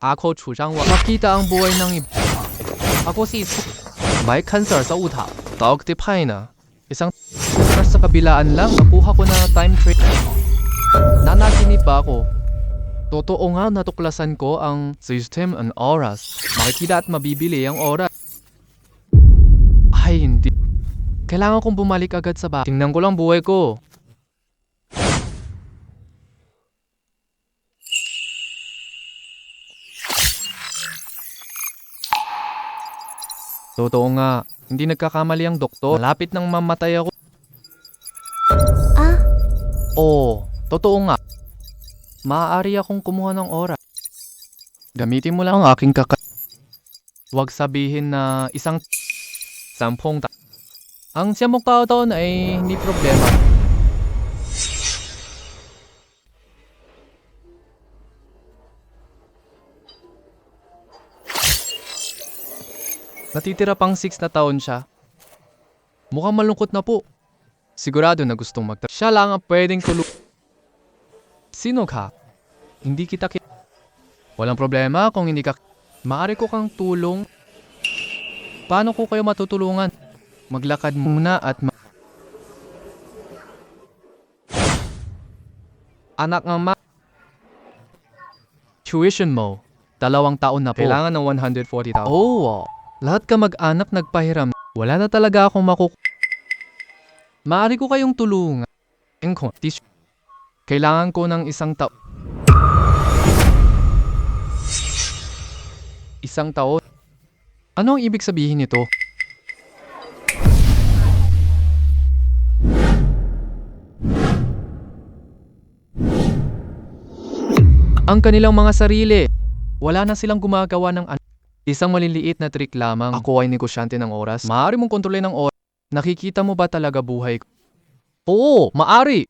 Ako 主张 makita ang buhay ng iba. Ako si may cancer sa utak. Tawag tipay na. Isang sa kabilaan lang, nakuha ko na time trade. Nanaginip ba ako? Totoo nga natuklasan ko ang system and oras. Makikita at mabibili ang oras. Ay, hindi. Kailangan kong bumalik agad sa bahay. Tingnan ko lang buhay ko. Totoo nga, hindi nagkakamali ang doktor. Malapit nang mamatay ako. Ah, Oo, totoo nga. Maaari akong kumuha ng oras. Gamitin mo lang ang aking Huwag sabihin na isang 10 Ang siyam mong taon ay hindi problema. Natitira pang 6 na taon siya. Mukhang malungkot na po. Sigurado na gustong Siya lang ang pwedeng Sino ka? Hindi kita Walang problema kung hindi ka Maaari ko kang tulong. Paano ko kayo matutulungan? Maglakad muna at Anak ng Tuition mo. 2 taon na po. Kailangan ng 140,000. Oh, lahat ka mag-anak nagpahiram. Wala na talaga akong Maaari ko kayong tulungan. Kailangan ko ng 1 taon. 1 taon? Ano ang ibig sabihin nito? Ang kanilang mga sarili. Wala na silang gumagawa ng isang maliliit na trick lamang. Ako ay negosyante ng oras. Maaari mong kontrolin ang oras. Nakikita mo ba talaga buhay ko? Oo, maari.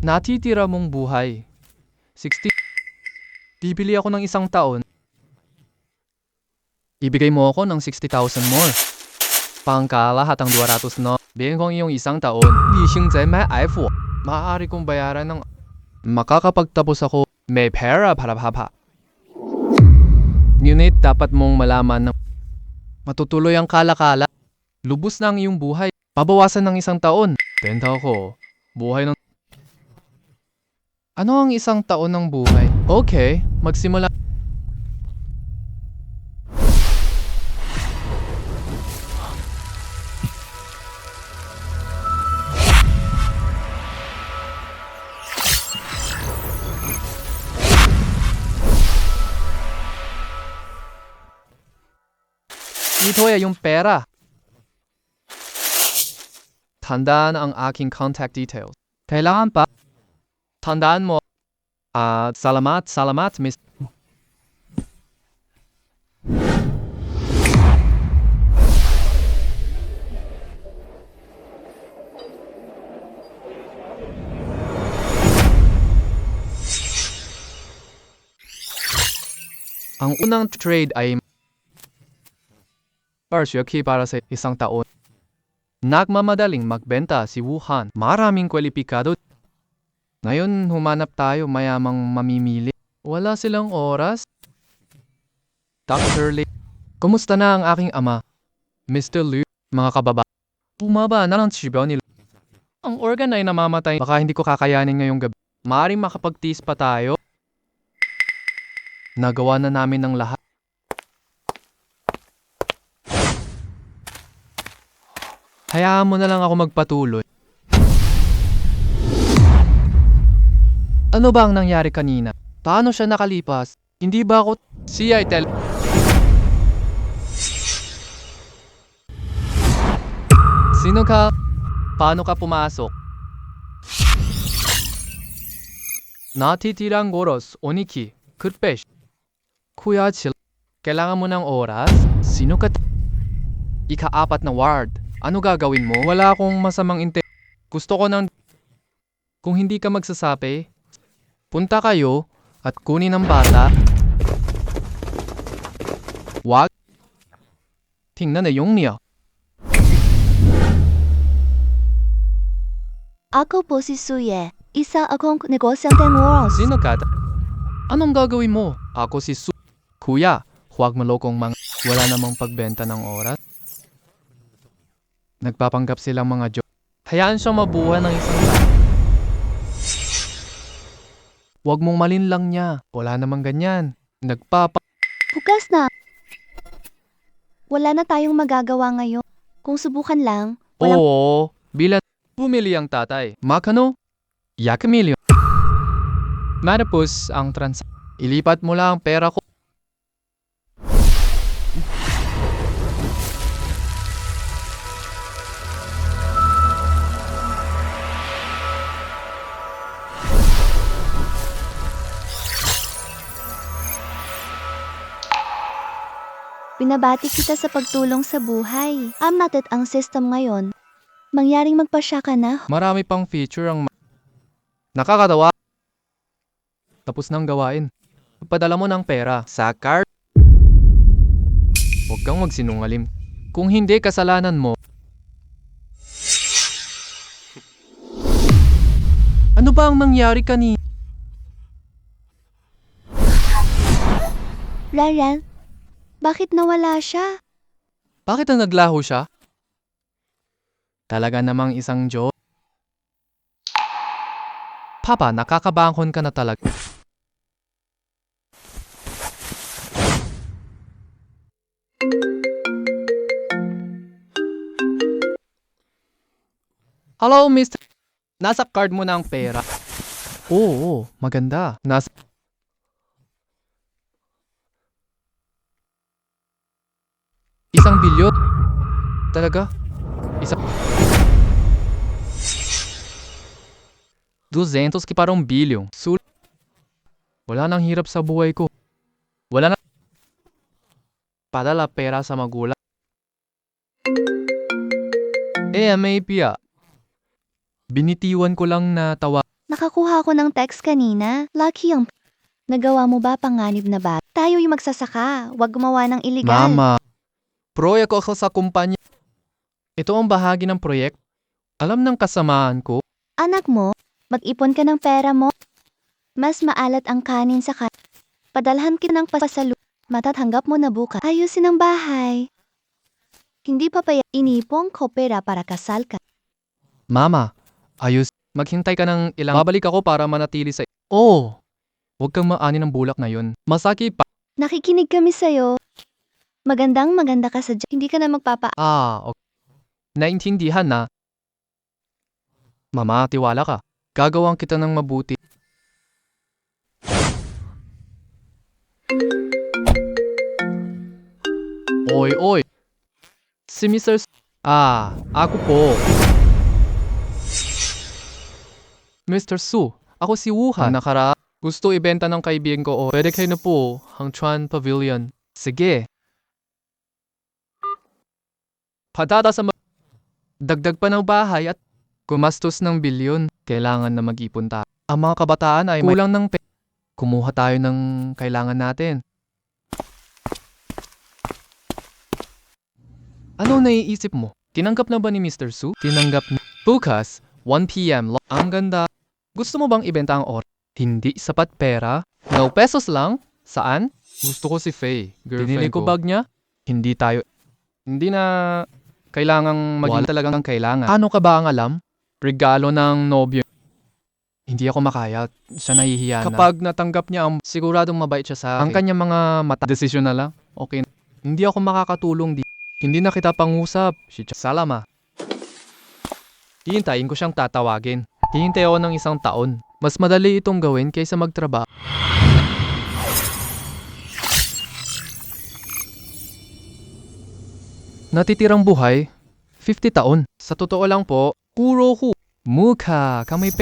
Natitira mong buhay. 60. Bibili ako ng 1 taon. Ibigay mo ako ng 60,000 more. Pangkalahat ang 200 no. Bigyan ko iyong 1 taon. Maaari kong bayaran ng makakapagtapos ako. May pera para papa. Ngunit dapat mong malaman na matutuloy ang kala-kala. Lubos na ang iyong buhay. Pabawasan ng 1 taon. Benta ko. Buhay ng Ano ang 1 taon ng buhay? Okay, magsimula. Ito ay yung pera. Tandaan ang aking contact details. Kailangan pa. Tandaan mo. Salamat, miss. Ang unang trade ay Barsyaki para sa 1 taon. Nagmamadaling magbenta si Wuhan. Maraming kwalipikado. Ngayon, humanap tayo mayamang mamimili. Wala silang oras. Dr. Lee. Kumusta na ang aking ama? Mr. Liu, mga kababa. Bumaba na lang sibaw nila. Ang organ ay namamatay. Baka hindi ko kakayanin ngayong gabi. Maaaring makapagtiis pa tayo. Nagawa na namin ng lahat. Hayaan mo na lang ako magpatuloy. Ano ba ang nangyari kanina? Paano siya nakalipas? Hindi ba ako siya ay Sino ka? Paano ka pumasok? Natitirang oras, Oniki, Kurpesh. Kuya Chil. Kailangan mo ng oras? Sino ka? Ika-4 na ward. Ano gagawin mo? Wala akong masamang Gusto ko ng Kung hindi ka magsasabi, punta kayo at kunin ang bata. Wag. Tingnan na yung niya. ako po si Suye. Isa akong negosyanteng oras. Sino ka? Anong gagawin mo? Ako si Su. Kuya, huwag malokong mga wala namang pagbenta ng oras. Nagpapanggap silang mga joke. Hayaan siyang mabuhay ng isang taon. Huwag mong malinlang niya. Wala namang ganyan. Bukas na. Wala na tayong magagawa ngayon. Kung subukan lang, walang Oo, bilat bumili ang tatay. Makano? Yakamilyo. Matapos ang ilipat mo lang ang pera ko. binabati kita sa pagtulong sa buhay. I'm not it ang system ngayon. Mangyaring magpasya ka na. Marami pang feature ang nakakatawa. Tapos nang gawain. Padala mo ng pera sa card. Huwag kang magsinungaling. Kung hindi, kasalanan mo. Ano ba ang nangyari kanina? Ryan, bakit nawala siya? Bakit ang naglaho siya? Talaga namang isang joke. Papa, nakakabangon ka na talaga. Hello, Mr. Nasa card mo na ang pera. Oo, maganda. Isang bilyon? Talaga? Isang... 200 que para 1 billion. Wala nang hirap sa buhay ko. Wala na... Padala pera sa magulang. May piya. Binitiwan ko lang na tawa. Nakakuha ko ng text kanina. Lucky ang nagawa mo ba panganib na ba? Tayo'y magsasaka. Huwag gumawa ng illegal. Mama, proyek ako sa kumpanya. Ito ang bahagi ng proyek. Alam ng kasamaan ko. Anak mo, mag-ipon ka ng pera mo. Mas maalat ang kanin sa padalhan kita ng pasalu. Matatanggap mo na bukas. Ayusin ang bahay. Hindi pa inipong ko pera para kasal ka. Mama, ayos. Maghintay ka ng ilang. Babalik ako para manatili sa... Oh, huwag kang maani ng bulak ngayon. Masakit pa. Nakikinig kami sa'yo. Maganda ka sa Hindi ka na magpapa... Okay. Naintindihan na. Mama, tiwala ka. Gagawang kita ng mabuti. Oy. Si Mr. Ako po. Mr. Su, ako si Wuhan. Gusto ibenta ng kaibigan ko. Pwede kayo na po ang Chuan Pavilion. Sige. Padada sa dagdag pa ng bahay at gumastos ng bilyon. Kailangan na mag-ipon tayo. Ang mga kabataan ay kulang ng kumuha tayo ng kailangan natin. Ano naiisip mo? Tinanggap na ba ni Mr. Su? Tinanggap na. Bukas, 1 p.m. Ang ganda. Gusto mo bang ibenta ang Hindi sapat pera? No pesos lang? Saan? Gusto ko si Faye. Binili ko bag niya? Hindi na kailangang maging talagang kailangan. Ano ka ba ang alam? Regalo ng nobyo. Hindi ako makaya. Siya nahihiya na. Kapag natanggap niya ang siguradong mabait siya sa akin. Ang kanyang mga desisyon na lang. Okay. Hindi ako makakatulong dito. Hindi na kita pangusap. Salama. Hihintayin ko siyang tatawagin. Hihintay ako ng 1 taon. Mas madali itong gawin kaysa magtrabaho. Natitirang buhay, 50 taon. Sa totoo lang po, Kurohu, mukha, kamay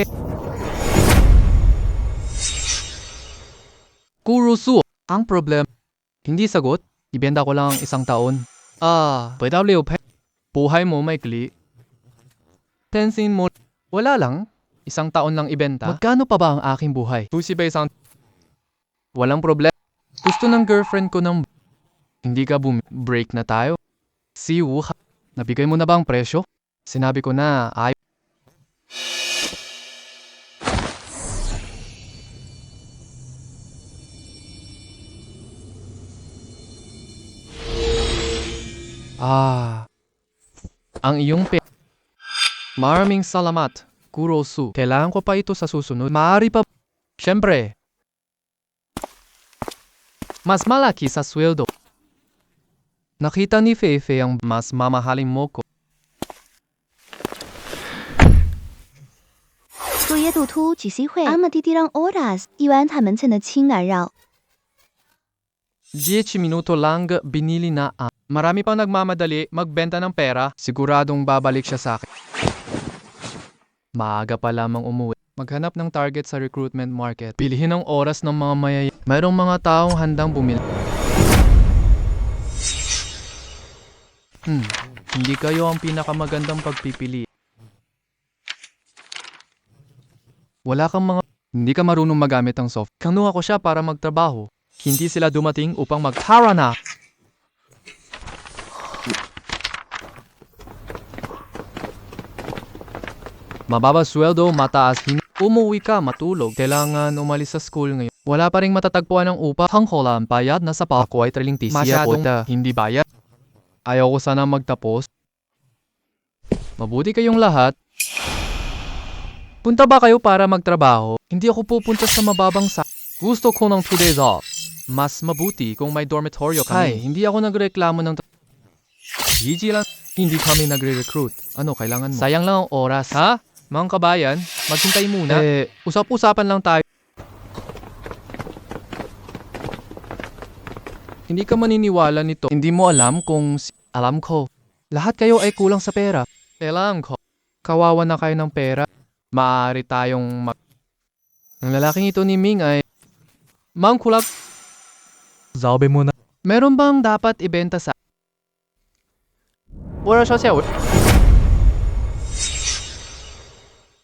Kurosu, ang problem. Hindi sagot, ibenta ko lang 1 taon. PW, buhay mo maikli. Tensin mo, wala lang. 1 taon lang ibenta. Magkano pa ba ang aking buhay? Walang problem. Gusto ng girlfriend ko ng... Hindi ka break na tayo. Si Wuha, nabigay mo na ba ang presyo? Sinabi ko na, Ang iyong Maraming salamat, Kurosu. Kailangan ko pa ito sa susunod. Maaari pa. Siyempre. Mas malaki sa sweldo. Nakita ni Feifei ang mas mamahaling moko.作业度突举行会，阿玛蒂蒂让 oras， iwan 他们曾的亲耳绕。 10 minuto lang binili na ang. Marami pang nagmamadali magbenta ng pera. Siguradong babalik siya sa akin. Maaga pa lamang umuwi. Maghanap ng target sa recruitment market. Pilihin ang oras ng mga mayayari. Mayroong mga taong handang bumili. Hindi kayo ang pinakamagandang pagpipili. Wala kang mga... Hindi ka marunong magamit ang soft. Kinuha ko siya para magtrabaho. Hindi sila dumating upang magtara na. Mababa sweldo, mataas umuwi ka, matulog. Kailangan umalis sa school ngayon. Wala pa ring matatagpuan ng upa. Hangholan, bayad na sa pa. Ako ay trilingtisiya. Masyadong hindi bayad. Ayaw ko sana magtapos. Mabuti kayong lahat. Punta ba kayo para magtrabaho? Hindi ako pupunta sa mababang sa... Gusto ko ng 2 days off. Mas mabuti kung may dormitorio kami. Hay, hindi ako nagreklamo ng... GG lang. Hindi kami nagre-recruit. Ano, kailangan mo? Sayang lang ang oras. Ha? Mga kabayan, maghintay muna. Usap-usapan lang tayo. Hindi ka maniniwala nito. Hindi mo alam kung... Alam ko. Lahat kayo ay kulang sa pera. Alam ko. Kawawa na kayo ng pera. Maaari tayong Ang lalaking ito ni Ming ay... Mangkulak. Sabi mo na. Meron bang dapat ibenta sa...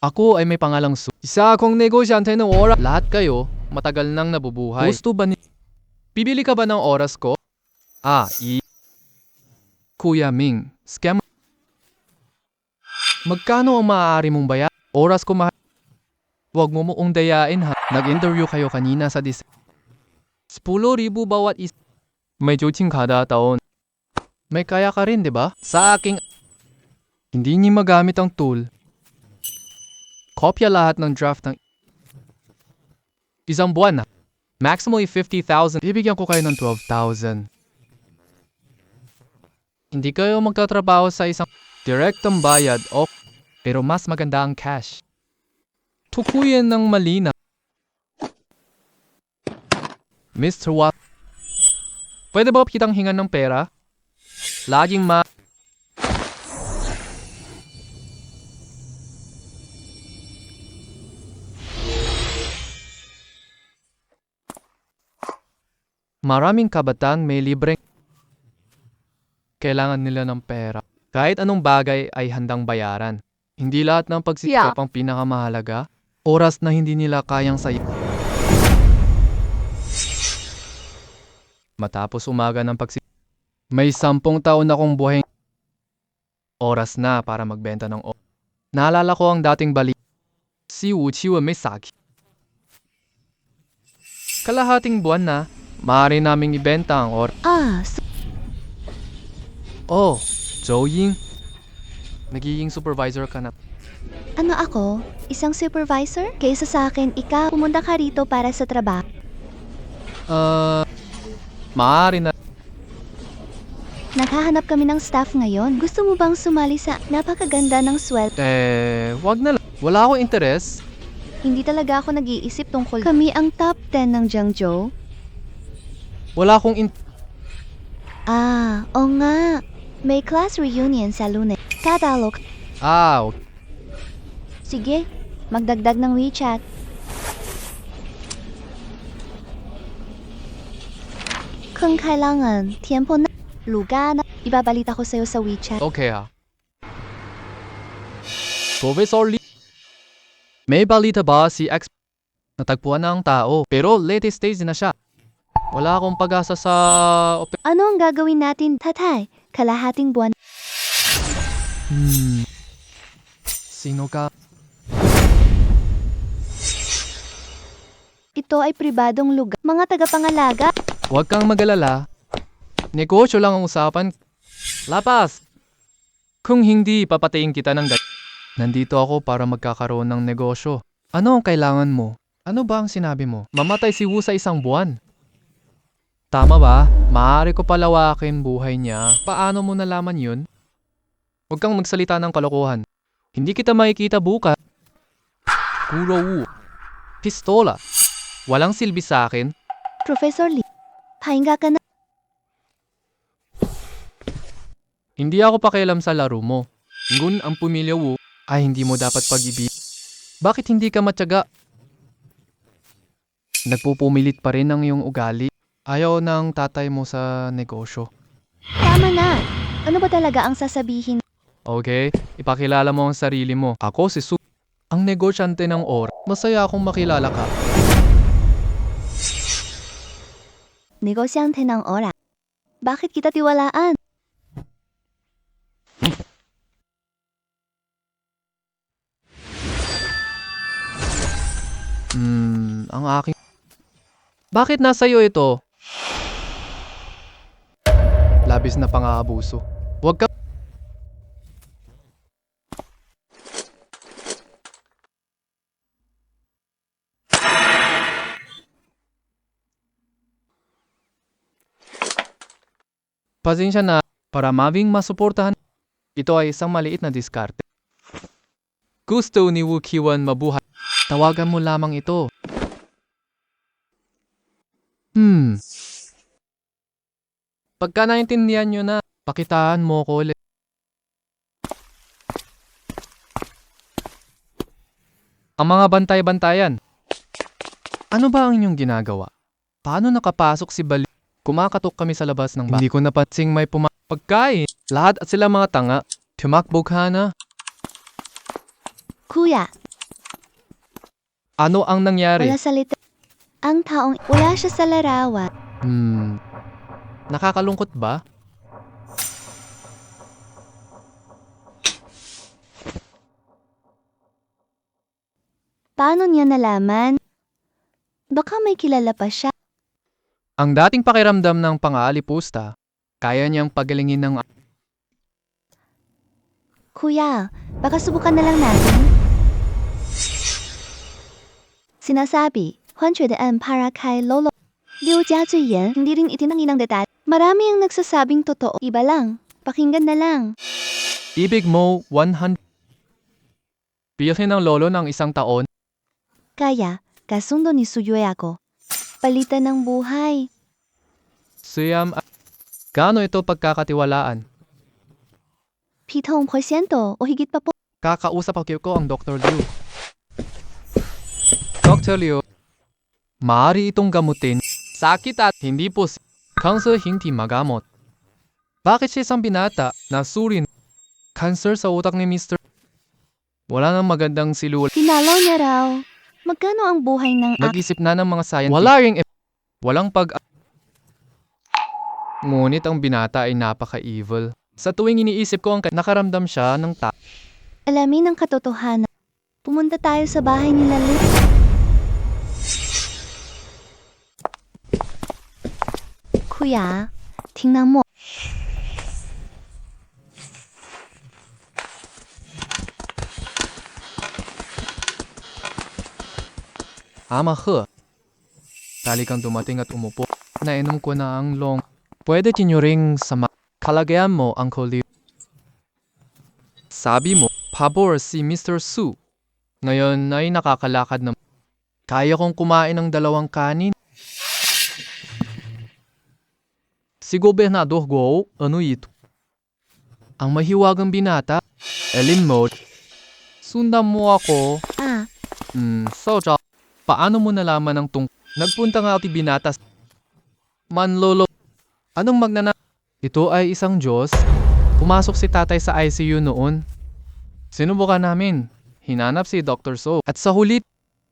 Ako ay may pangalang Su. Isa akong negosyante ng oras. Lahat kayo, matagal nang nabubuhay. Gusto ba ni... Bibili ka ba ng oras ko? Kuya Ming, scam. Magkano ang maaari mong bayan? Oras ko mahal. Huwag mo muong dayain ha. Nag-interview kayo kanina sa 10,000 bawat isa. May joching kada taon. May kaya ka rin, di ba? Sa aking... Hindi niyo magamit ang tool. Kopya lahat ng draft ng... Isang buwan na. Maximally 50,000. Bibigyan ko kayo ng 12,000. Hindi kayo magtatrabaho sa isang... Direktang bayad o... Pero mas maganda ang cash. Tukuyin ng malina. Mr. Watt. Pwede ba kitang hingan ng pera? Laging Maraming kabataan may libreng... Kailangan nila ng pera. Kahit anong bagay ay handang bayaran. Hindi lahat ng pagsisikap ang pinakamahalaga. Oras na hindi nila kayang sayo. Matapos umaga ng pagsisikap, may 10 taon akong buhay. Oras na para magbenta ng oras. Naalala ko ang dating balik. Si Uchiwa may saki. Kalahating buwan na, maaari naming ibenta ang oras. Joeying. Nagiging supervisor ka na. Ano ako? Isang supervisor? Kaysa sa akin, ikaw, pumunta ka rito para sa trabaho. Maaari na. Naghahanap kami ng staff ngayon. Gusto mo bang sumali sa napakaganda ng sweldo? Wag na lang. Wala akong interes. Hindi talaga ako nag-iisip tungkol. Kami ang top 10 ng Jiangzhou. Wala akong Oo nga. May class reunion sa Lunes. Tagalog. okay. Sige, magdagdag ng WeChat. Kung kailangan, tiempo na, lugar na, ibabalita ko sa'yo sa WeChat. Okay ha. Professor Lee. May balita ba si X? Natagpuan na ang tao, pero late stage na siya. Wala akong pag-asa sa... Ano ang gagawin natin, tatay? Kalahating buwan. Sino ka? Ito ay pribadong lugar. Mga tagapangalaga. Huwag kang mag-alala. Negosyo lang ang usapan. Lapas! Kung hindi, papatayin kita ng Nandito ako para magkakaroon ng negosyo. Ano ang kailangan mo? Ano ba ang sinabi mo? Mamatay si Wu sa isang buwan. Tama ba? Maaari ko palawakin buhay niya. Paano mo nalaman yun? Huwag kang magsalita ng kalokohan. Hindi kita makikita bukas. Kuro Wu. Pistola. Walang silbi sa akin. Professor Lee, pahinga ka na. Hindi ako pakialam sa laro mo. Ngun ang pumilya Wu ay hindi mo dapat pag-ibig. Bakit hindi ka matyaga? Nagpupumilit pa rin ang iyong ugali. Ayaw ng tatay mo sa negosyo. Tama na. Ano ba talaga ang sasabihin? Okay, ipakilala mo ang sarili mo. Ako si Su. Ang negosyante ng oras. Masaya akong makilala ka. Negosyante ng oras. Bakit kita tiwalaan? Ang aking... Bakit nasa iyo ito? Labis na pang-aabuso. Huwag ka... Pasensya na, para mabing masuportahan. Ito ay isang maliit na diskarte. Gusto ni Wu Qiwan mabuhay. Tawagan mo lamang ito. Pagka naintindihan nyo na, pakitaan mo ko ulit. Ang mga bantay-bantayan. Ano ba ang inyong ginagawa? Paano nakapasok si Bali? Kumakatok kami sa labas ng bahay. Hindi ko napatsing may pagkain. Lahat at sila mga tanga. Tumakbo ka na. Kuya, Ano ang nangyari? wala salita. Ang taong wala siya sa larawan. Nakakalungkot ba? Paano niya nalaman? Baka may kilala pa siya. Ang dating pakiramdam ng pang-aalipusta, kaya niyang pagalingin ng... Kuya, baka subukan na lang natin. Sinasabi, 100 para kay Lolo. Liu Jia Zuiyan, hindi rin itinangin ng detalye. Marami ang nagsasabing totoo. Iba lang. Pakinggan na lang. Ibig mo, 100... Bilhin ng lolo ng isang taon. Kaya, kasundo ni Suyue ako. Palitan ng buhay. Siyam... Gaano ito pagkakatiwalaan? 7% o higit pa po. Kakausap ko ang Dr. Liu. Dr. Liu, maaari itong gamutin. Sakit at hindi po cancer hindi magamot. Bakit siya isang binata na surin? Cancer sa utak ni Mr. Wala nang magandang silul. Pinalaw niya raw. Magkano ang buhay ng Nag-isip na ng mga scientist. Wala ring walang Ngunit ang binata ay napaka-evil. Sa tuwing iniisip ko ang nakaramdam siya ng alamin ng katotohanan. Pumunta tayo sa bahay nila Lu. Kuya, tingnan mo. Ama he. Tali kang dumating at umupo. Nainom ko na ang long. Pwede tinyuring sa kalagayan mo, Uncle Liu. Sabi mo, pabor si Mr. Su. Ngayon ay nakakalakad na. Kaya kong kumain ng 2 kanin. Si Gobernador Guo, ano ito? Ang mahiwagang binata. Elin mo. Sundan mo ako. So, paano mo nalaman ang Nagpunta nga ako binatas. Manlolo. Anong Ito ay isang Diyos. Pumasok si tatay sa ICU noon. Sinubukan namin. Hinanap si Dr. So. At sa huli,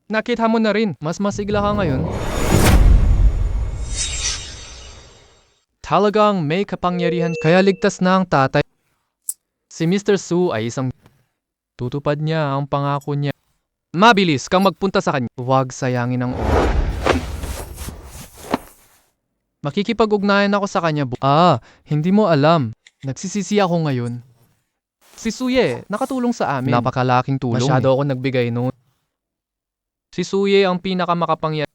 nakita mo na rin. Mas masigla ka ngayon. Talagang may kapangyarihan. Kaya ligtas na ang tatay. Si Mr. Su ay isang... Tutupad niya ang pangako niya. Mabilis kang magpunta sa kanya. Huwag sayangin ang oras. Makikipag-ugnayan ako sa kanya. Hindi mo alam. Nagsisisi ako ngayon. Si Suye, nakatulong sa amin. Napakalaking tulong. Masyado ako nagbigay noon. Si Suye ang pinakamakapangyarihan.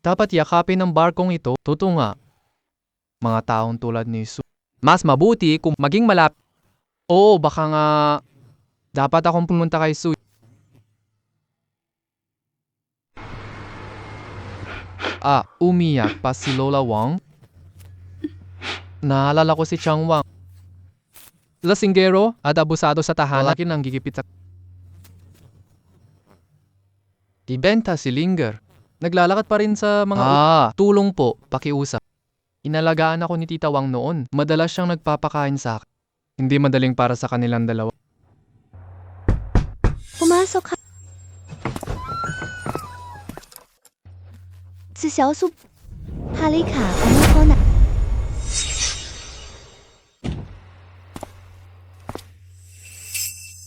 Dapat yakapin ng barkong ito. Totoo nga. Mga taong tulad ni Su. Mas mabuti kung maging malapit. Oo, baka nga dapat akong pumunta kay Suye. Umiyak pa si Lola Wang. Naalala ko si Chang Wang. Lasinggero at abusado sa tahanan ng gigipit sa... Ibenta si Linger. Naglalakad pa rin sa mga... tulong po, pakiusap. Inalagaan ako ni Tita Wang noon. Madalas siyang nagpapakain sa akin. Hindi madaling para sa kanilang dalawa. Pumasok ka. Si Xiaosu. Halika, umupo na.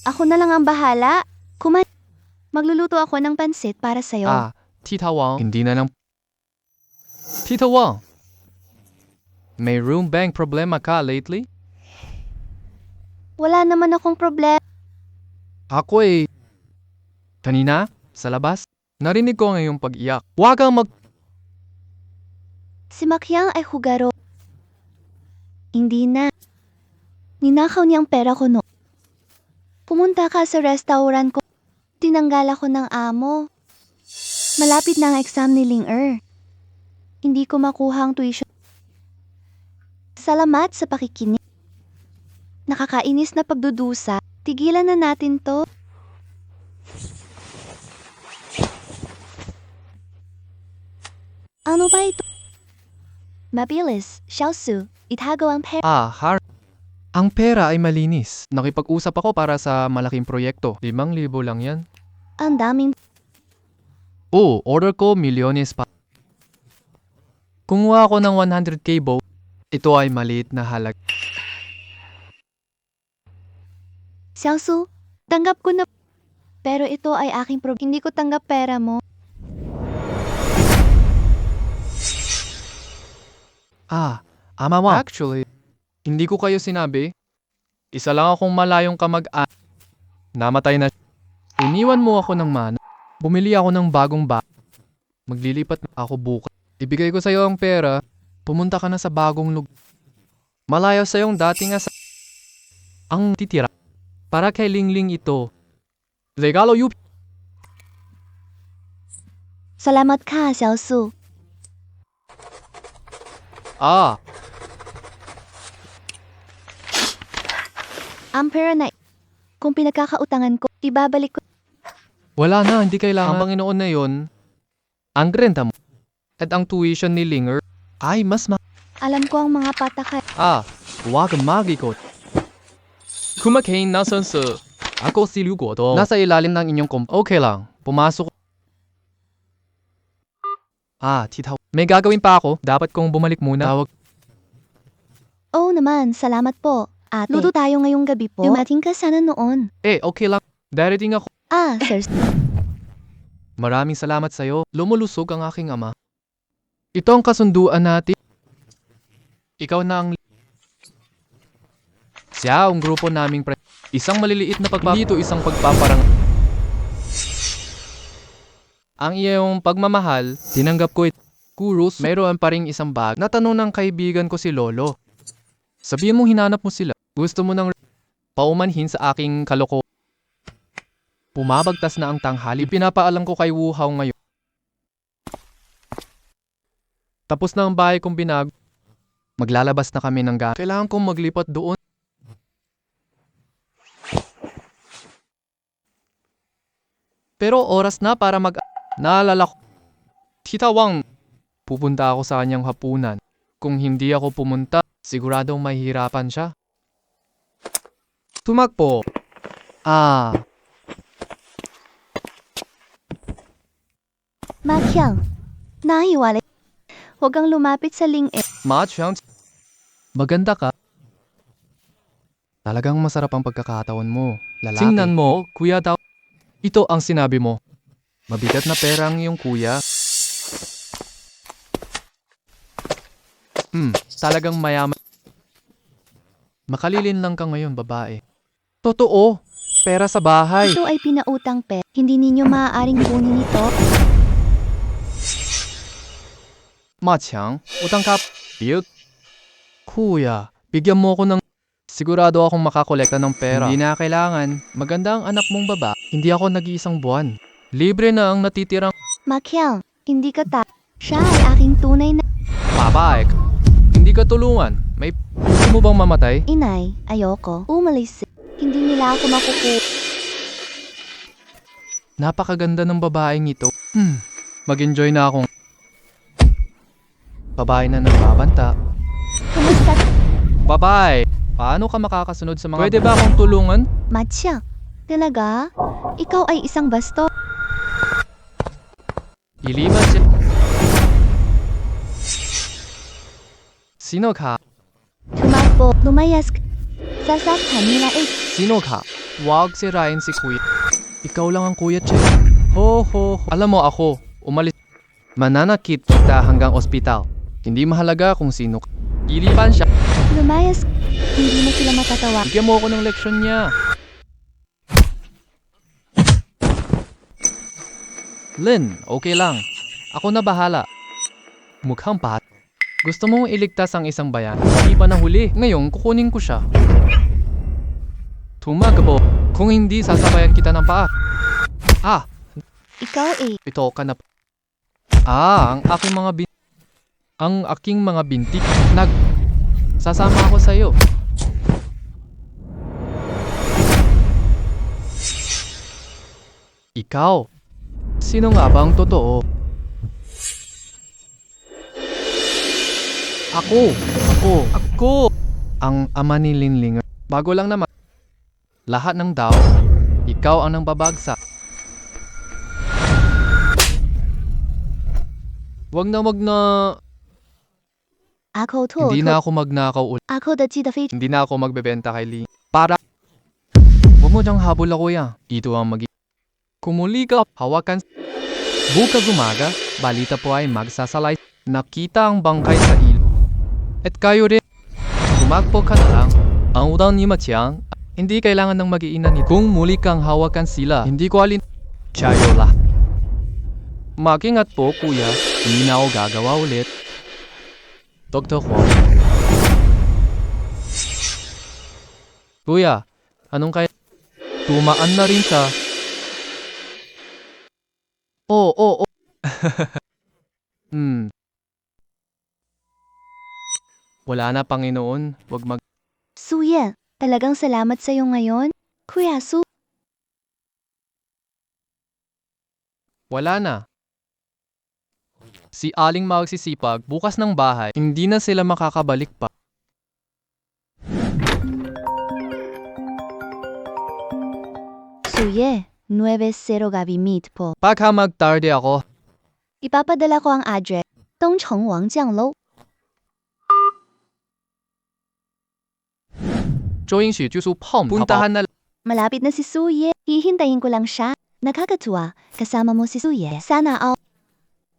Ako na lang ang bahala. Magluluto ako ng pansit para sa'yo. Tita Wang. Hindi na lang... Tita Wang. May room bank problema ka lately? Wala naman akong problema. Ako kanina, sa labas, narinig ko ang iyong pag-iyak. Huwag kang Si Makyang ay hugaro. Hindi na. Ninakaw niya ang pera ko no. Pumunta ka sa restaurant ko. Tinanggal ako ng amo. Malapit na ang exam ni Ling-er. Hindi ko makuha ang tuition. Salamat sa pakikinig. Nakakainis na pagdudusa. Tigilan na natin to. Ano ba ito? Mabilis, Xiaosu. Itago ang pera. Ang pera ay malinis. Nakipag-usap ako para sa malaking proyekto. 5,000 lang yan. Ang daming... Order ko milyones pa. Kumuha ako ng 100k bow. Ito ay maliit na halaga. Xiaosu, tanggap ko na. Pero ito ay aking Hindi ko tanggap pera mo. Ama Wang. Actually, hindi ko kayo sinabi. Isa lang akong malayong kamag-anak. Namatay na. Iniwan mo ako ng mana. Bumili ako ng bagong Maglilipat na ako bukas. Ibigay ko sa'yo ang pera. Pumunta ka na sa bagong lugar. Malayo sa'yong dating ang titira. Para kay Lingling ito. Regalo yu. Salamat ka, Xiaosu. Ang pera na... Kung pinagkakautangan ko, ibabalik ko. Wala na, hindi kailangan. Ang Panginoon na yon, ang renta mo. At ang tuition ni Linger ay mas Alam ko ang mga patakay. huwag mag-ikot. Kumakain na sansa. Ako si Liu Guodong. Nasa ilalim ng inyong Okay lang, pumasok. Tita. May gagawin pa ako. Dapat kong bumalik muna. Oo naman, salamat po. Ate, luto tayo ngayong gabi po. Dumating ka sana noon. Okay lang. Darating ako. Sir. Maraming salamat sa'yo. Lumulusog ang aking ama. Ito ang kasunduan natin. Ikaw na ang... Siya ang grupo naming Isang maliliit na Hindi ito isang pagpaparang... Ang iyong pagmamahal, tinanggap ko ito. Kuros, mayroon pa ring isang bag. Natanong ng kaibigan ko si Lolo. Sabihin mong hinanap mo sila. Gusto mo nang paumanhin sa aking kaloko. Pumabagtas na ang tanghali. Pinapaalam ko kay Wu Hao ngayon. Tapos na ang bahay kong binago. Maglalabas na kami ng Kailangan kong maglipat doon. Pero oras na para Naalala ko. Tita Wang, pupunta ako sa kanyang hapunan. Kung hindi ako pumunta, siguradong mahihirapan siya. Tumakbo. Makyang, nahiwalay. Huwag kang lumapit sa Ling-er. Maganda ka. Talagang masarap ang pagkakataon mo, lalaki. Tingnan mo, kuya daw. Ito ang sinabi mo. Mabigat na pera ang iyong kuya. Talagang mayaman. Makalilin lang ka ngayon, babae. Totoo. Pera sa bahay. Ito ay pinautang Hindi ninyo maaaring kunin ito. Matyang, utang ka. Biyag. Kuya, bigyan mo ako ng... Sigurado akong makakolekta ng pera. Hindi na kailangan. Maganda ang anak mong baba. Hindi ako nag-iisang buwan. Libre na ang natitirang... Makyang, hindi ka Siya ay aking tunay na Babae. Hindi ka tulungan. May... Gusto mo bang mamatay? inay. Ayoko. Umalis. Hindi nila ako Napakaganda ng babaeng ito. Mag-enjoy na akong... Babae na nagbabanta. Kumusta? Babae, paano ka makakasunod sa mga... Pwede ba akong tulungan? Matyang. Talaga? Ikaw ay isang basto. Iliman siya. Sino ka? Tumakbo. Lumayas ka. Sasaktan nila Sino ka? Huwag sirain si kuya. Ikaw lang ang kuya, Che. Ho. Alam mo ako, umalis. Mananakit kita hanggang ospital. Hindi mahalaga kung sino ka. Ilipan siya. Lumayas. Hindi na sila matatawa. Bigyan mo ako ng leksyon niya. Lin, okay lang. Ako na bahala. Mukhang pat. Gusto mong iligtas ang isang bayan. Hindi pa nahuli. Ngayon, kukunin ko siya. Tumakbo. Kung hindi, sasabayan kita ng paa. Ikaw Ito ka na. Ang aking mga bintik. Sasama ako sa'yo. Ikaw. Sino nga ba ang totoo? Ako. Ang ama ni Linling. Bago lang naman. Lahat ng tao. Ikaw ang nang babagsak. Wag na. Hindi na ako magnakaw ulit. Hindi na ako magbebenta kay Lee. Huwag mo diyang habol ako yan. Ito ang Kumuli ka, hawakan. Bukas umaga, balita po ay magsasalay. Nakita ang bangkay sa ilog. At kayo rin. Tumakbo ka na lang. Ang udang ni Matyang, hindi kailangan ng mag-iinan nito. Kung muli kang hawakan sila, hindi ko alin. Chayola. Mag-ingat po, kuya. Hindi na ako gagawa ulit. Dr. Huang. Kuya, anong kaya? Tumaan na rin siya. Oo. Wala na, Panginoon. Wag mag... Suye, talagang salamat sa'yo ngayon. Kuya Su. Wala na. Si Aling magsisipag, bukas ng bahay, hindi na sila makakabalik pa. Suye, 90 Gabi Meet po. Pagka magtarde ako, Ipapadala ko ang address. Dongcheng Wangjiang Lou. Puntahan na Malapit na si Suye. Hihintayin ko lang siya. Nakakatuwa. Kasama mo si Suye. Sana all.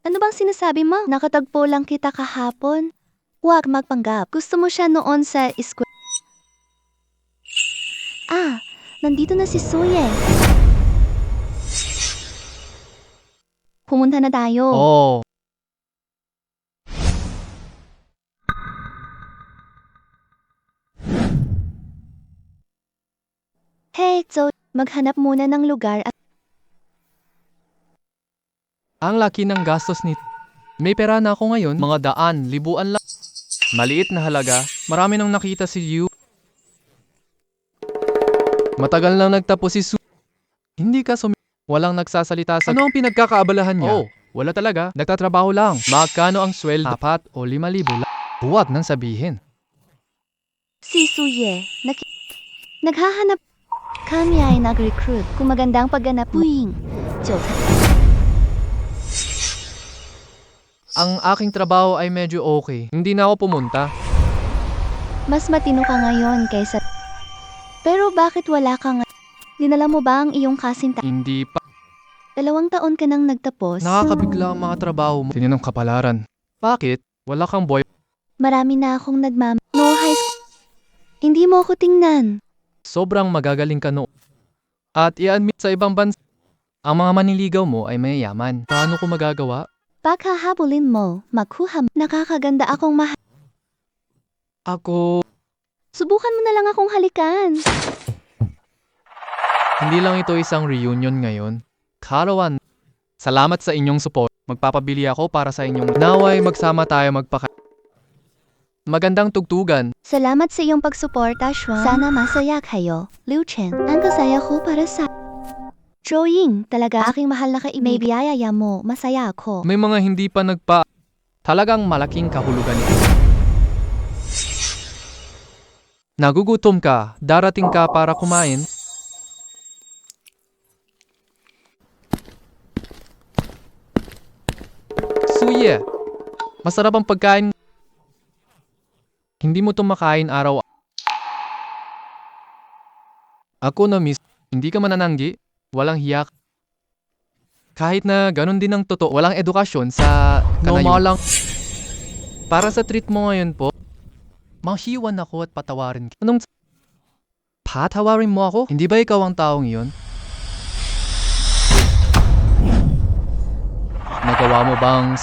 Ano bang sinasabi mo? Nakatagpo lang kita kahapon. Huwag magpanggap. Gusto mo siya noon sa school. Nandito na si Suye. Pumunta na tayo. Oh. Hey, Zoe, maghanap muna ng lugar at Ang laki ng gastos nito. May pera na ako ngayon, mga daan, libuan lang. Maliit na halaga, marami nang nakita si Yu. Matagal lang nagtapos si Su. Hindi ka walang nagsasalita sa... Ano ang pinagkakaabalahan niya? Wala talaga. Nagtatrabaho lang. Magkano ang sweldo? 4 o 5,000 lang. Huwag nang sabihin. si Suye, naghahanap. Kami ay nag-recruit. Kung magandang pagganap puwing. Joke. Ang aking trabaho ay medyo okay. Hindi na ako pumunta. Mas matino ka ngayon kaysa... Pero bakit wala ka nga? Dinala mo ba ang iyong kasinta? Hindi pa. 2 taon ka nang nagtapos. Nakakabigla ang mga trabaho mo. Sino ng kapalaran? Bakit? Wala kang boy. Marami na akong No high school. Hindi mo ako tingnan. Sobrang magagaling ka no. At i-admit sa ibang bansa, ang mga maniligaw mo ay mayayaman. Paano ko magagawa? Baka habulin mo, makuha mo. Nakakaganda akong mahal. Ako, Subukan mo na lang akong halikan. hindi lang ito isang reunion ngayon. Karawan, salamat sa inyong support. Magpapabili ako para sa inyong naway magsama tayo magandang tugtugan. Salamat sa iyong pagsuporta, Shuang. Sana masaya kayo, Liu Chen. Ang kasaya ko para sa... Zhou talaga aking mahal na kaibigan. May biyaya mo, masaya ako. May mga hindi pa talagang malaking kahulugan ito. Nagugutom ka, darating ka para kumain. Suye, masarap ang pagkain. Hindi mo to makain araw. Ako na miss, hindi ka manananggi, walang hiyak. Kahit na ganun din ang totoo, walang edukasyon sa normal lang. Para sa treat mo ngayon po, mahiwan ako at patawarin kita. Anong patawarin mo ako? Hindi ba ikaw ang taong iyon? Nagawa mo bang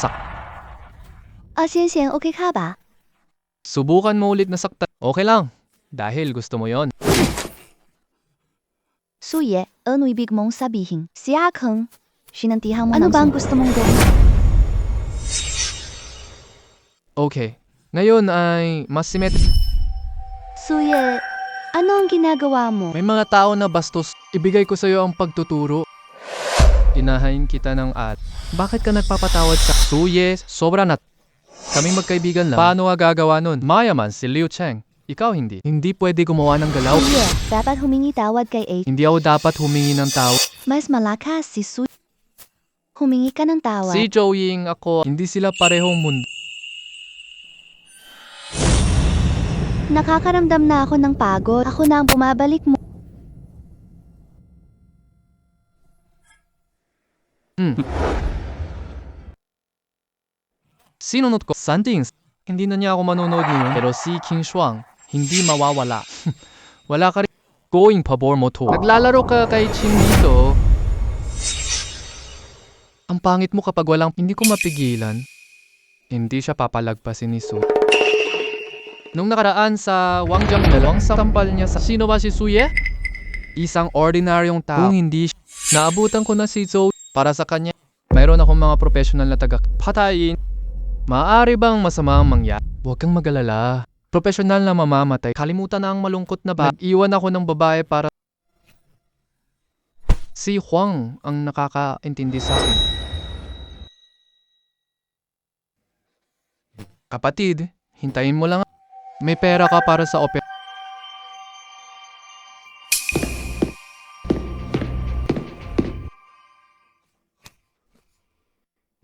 Siensien, okay ka ba? subukan mo ulit na saktan? Okay lang, dahil gusto mo yon. Suye, ano ibig mong sabihin? Si Akeng, sinantihan mo ano ba ang gusto mong gawin? Okay, ngayon ay mas symmetric. Suye, ano ang ginagawa mo? May mga tao na bastos, ibigay ko sa iyo ang pagtuturo. Inahain kita ng Bakit ka nagpapatawad sa Suye? Sobra na. Kaming magkaibigan lang. Paano nga gagawa nun? Mayaman si Liu Cheng. Ikaw hindi. Hindi pwede gumawa ng galaw. Suye, dapat humingi tawad kay A. Hindi ako dapat humingi ng tawad. Mas malakas si Suye. Humingi ka ng tawad. Si Zhou Ying ako, hindi sila parehong mundo. Nakakaramdam na ako ng pagod. Ako na ang bumabalik mo. Sinunod ko, Sandings. Hindi na niya ako manonood ngayon. Pero si King Shuang, hindi mawawala. Wala ka rin. Going pabor mo to. Naglalaro ka kay Ching dito. Ang pangit mo kapag hindi ko mapigilan. Hindi siya papalagpasin ni Su. Nung nakaraan sa Wangjiang dalawang sampal niya sa sino ba si Suye? Isang ordinaryong tao. Kung hindi naabutan ko na si Zhou para sa kanya. Mayroon akong mga professional na patayin. Maaari bang masama ang mangyari? Huwag kang magalala. Professional na mamamatay. Kalimutan na ang malungkot na ba. Nag-iwan ako ng babae para... Si Huang ang nakakaintindi sa akin. Kapatid, hintayin mo lang. May pera ka para sa opera.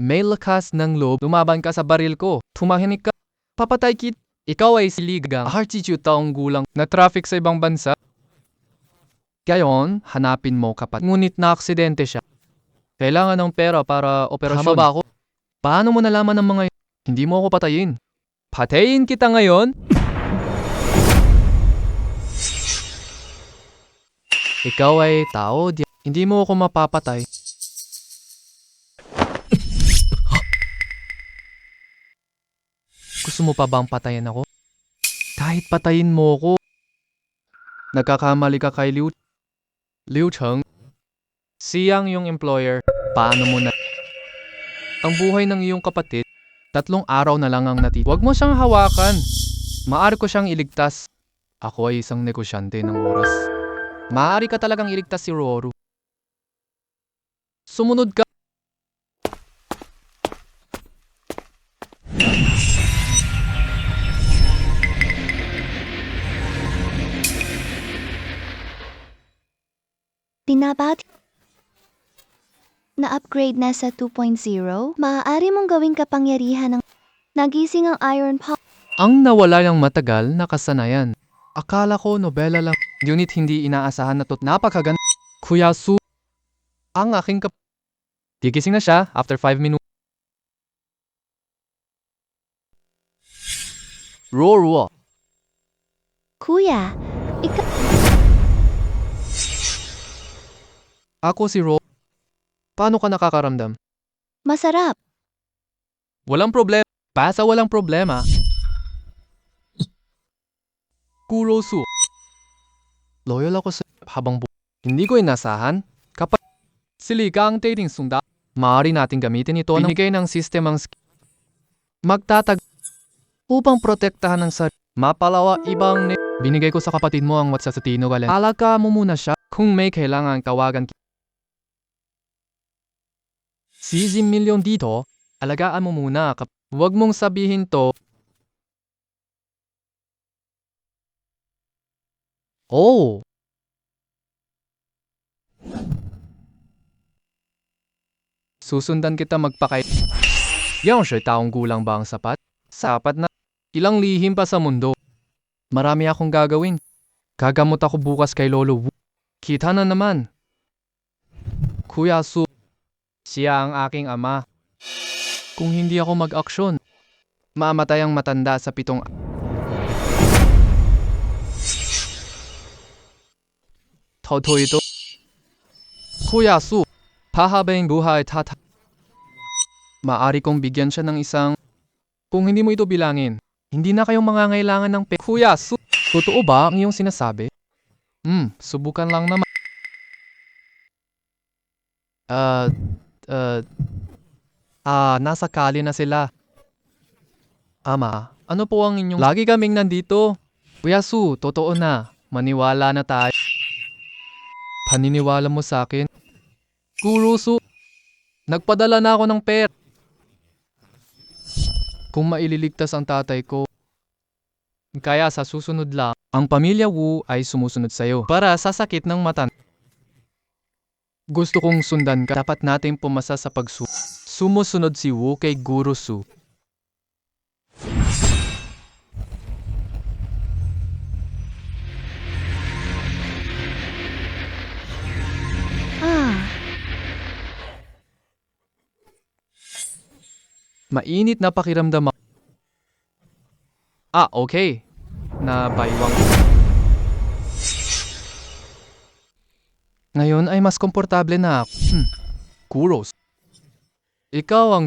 May lakas ng loob. Lumaban ka sa baril ko. Tumahinik ka. Papatay kit. Ikaw ay siligang 82 taong gulang na traffic sa ibang bansa. Ngayon, hanapin mo kapatid. Ngunit na-aksidente siya. Kailangan ng pera para operasyon. Tama ba ako? Paano mo nalaman ng mga hindi mo ako patayin? Patayin kita ngayon? Ikaw ay tao, hindi mo ako mapapatay. Gusto mo pa bang patayin ako? Kahit patayin mo ako. Nagkakamali ka kay Liu Cheng. Siyang yung employer. Paano mo na? Ang buhay ng iyong kapatid, 3 araw na lang ang natitira. Huwag mo siyang hawakan. Maaari ko siyang iligtas. Ako ay isang negosyante ng oras. Maaari ka talagang iligtas si Roru. Sumunod ka. Tinabat na-upgrade na sa 2.0, maaari mong gawing kapangyarihan ng nagising ang Iron Paw. Ang nawala ng matagal na kasanayan. Akala ko nobela lang. Ngunit hindi inaasahan na napakaganda. Kuya Su, ang aking gigising na siya after 5 minutes. Roru. Kuya, ikaw... Ako si Ro. Paano ka nakakaramdam? Masarap. Walang problema. Basta walang problema. Kurosu. Loyal ako sa habang hindi ko inasahan. Kapag silika ang dating sunda, maaari natin gamitin ito ng binigay ng sistemang magtatag upang protektahan ng sarili. Mapalawa ibang binigay ko sa kapatid mo ang WhatsApp sa tinugalen. Alaga mo muna siya kung may kailangan tawagan. Sisi milyon dito, alagaan mo muna. Huwag mong sabihin to. Oh! Susundan kita magpakay. Yang siya taong gulang ba ang sapat? Sapat na. Ilang lihim pa sa mundo. Marami akong gagawin. Gagamot ako bukas kay Lolo Wu. Kita na naman. Kuya Su. Siya ang aking ama. Kung hindi ako mag-aksyon, mamatay ang matanda sa 7. Totoo ito. Kuya Su, pahabaing buhay tata. Maari kong bigyan siya ng isang... Kung hindi mo ito bilangin, hindi na kayong mangangailangan ng Kuya Su, totoo ba ang iyong sinasabi? Subukan lang naman. Nasa kali na sila. Ama, ano po ang inyong... Lagi kaming nandito. Kuya Su, totoo na. Maniwala na tayo. Paniniwala mo sa akin? Guru Su, nagpadala na ako ng pera. Kung maililigtas ang tatay ko. Kaya sa susunod lang, ang pamilya Wu ay sumusunod sa'yo para sa sakit ng mata. Gusto kong sundan ka. Dapat natin pumasa sa sumusunod si Wu kay Guru Su. Mainit na pakiramdam ako. Okay. Nabaywang. Ngayon ay mas komportable na ako. Kuros. Ikaw ang...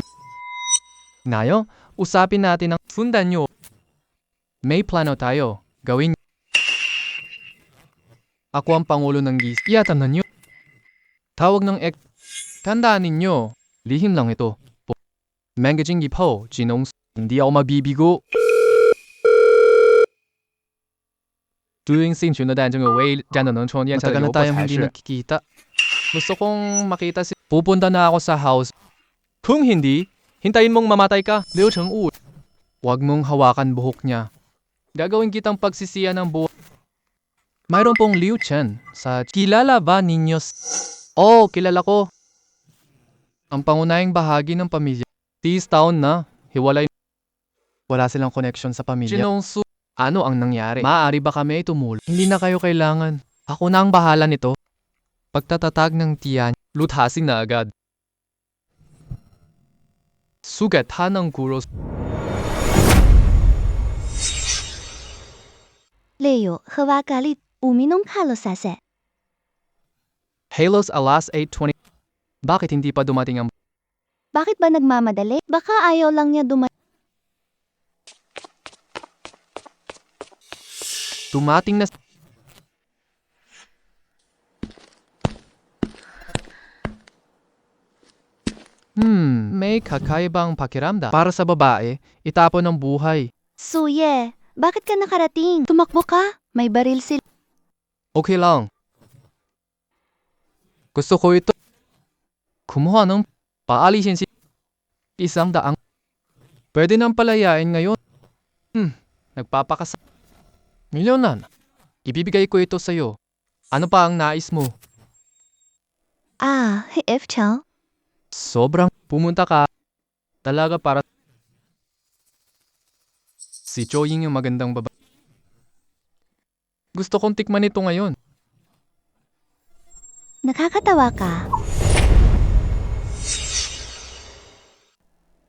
Nayo, usapin natin ang sundan nyo. May plano tayo. Gawin. Ako ang pangulo ng GIS. Iyatamnan nyo. Tawag ng Tandaan ninyo. Lihim lang ito. Mangajing ipo, Jinong. Hindi ako mabibigo. Matagal na tayong hindi nakikita. Gusto kong makita si... Pupunta na ako sa house. Kung hindi, hintayin mong mamatay ka. Liu Chengwu. Huwag mong hawakan buhok niya. Gagawin kitang pagsisiya ng buhok. Mayroon pong Liu Chen sa... Kilala ba ninyo? Kilala ko. Ang pangunahing bahagi ng pamilya. 30 taon na. Hiwalay. Wala silang connection sa pamilya. Jinong Su. Ano ang nangyari? Maaari ba kami tumulong? Hindi na kayo kailangan. Ako na ang bahala nito. Pagtatatag ng tiyan, luthasin na agad. Sugatan ng Guru. Leo, hawakalit, uminom halo sase. Halos alas 8:20. Bakit hindi pa dumating ang... Bakit ba nagmamadali? Baka ayaw lang niya Dumating na... May kakaibang pakiramdam. Para sa babae, itapon ng buhay. Suye, bakit ka nakarating? Tumakbo ka? May baril sila. Okay lang. Gusto ko ito. Kumuha ng paalisin si... 100. Pwede nang palayain ngayon. Nagpapakasal. Milyonan. Ibibigay ko ito sa'yo. Ano pa ang nais mo? If Chow. Sobrang pumunta ka. Talaga para... Si Choying yung magandang babae. Gusto kong tikman ito ngayon. Nakakatawa ka.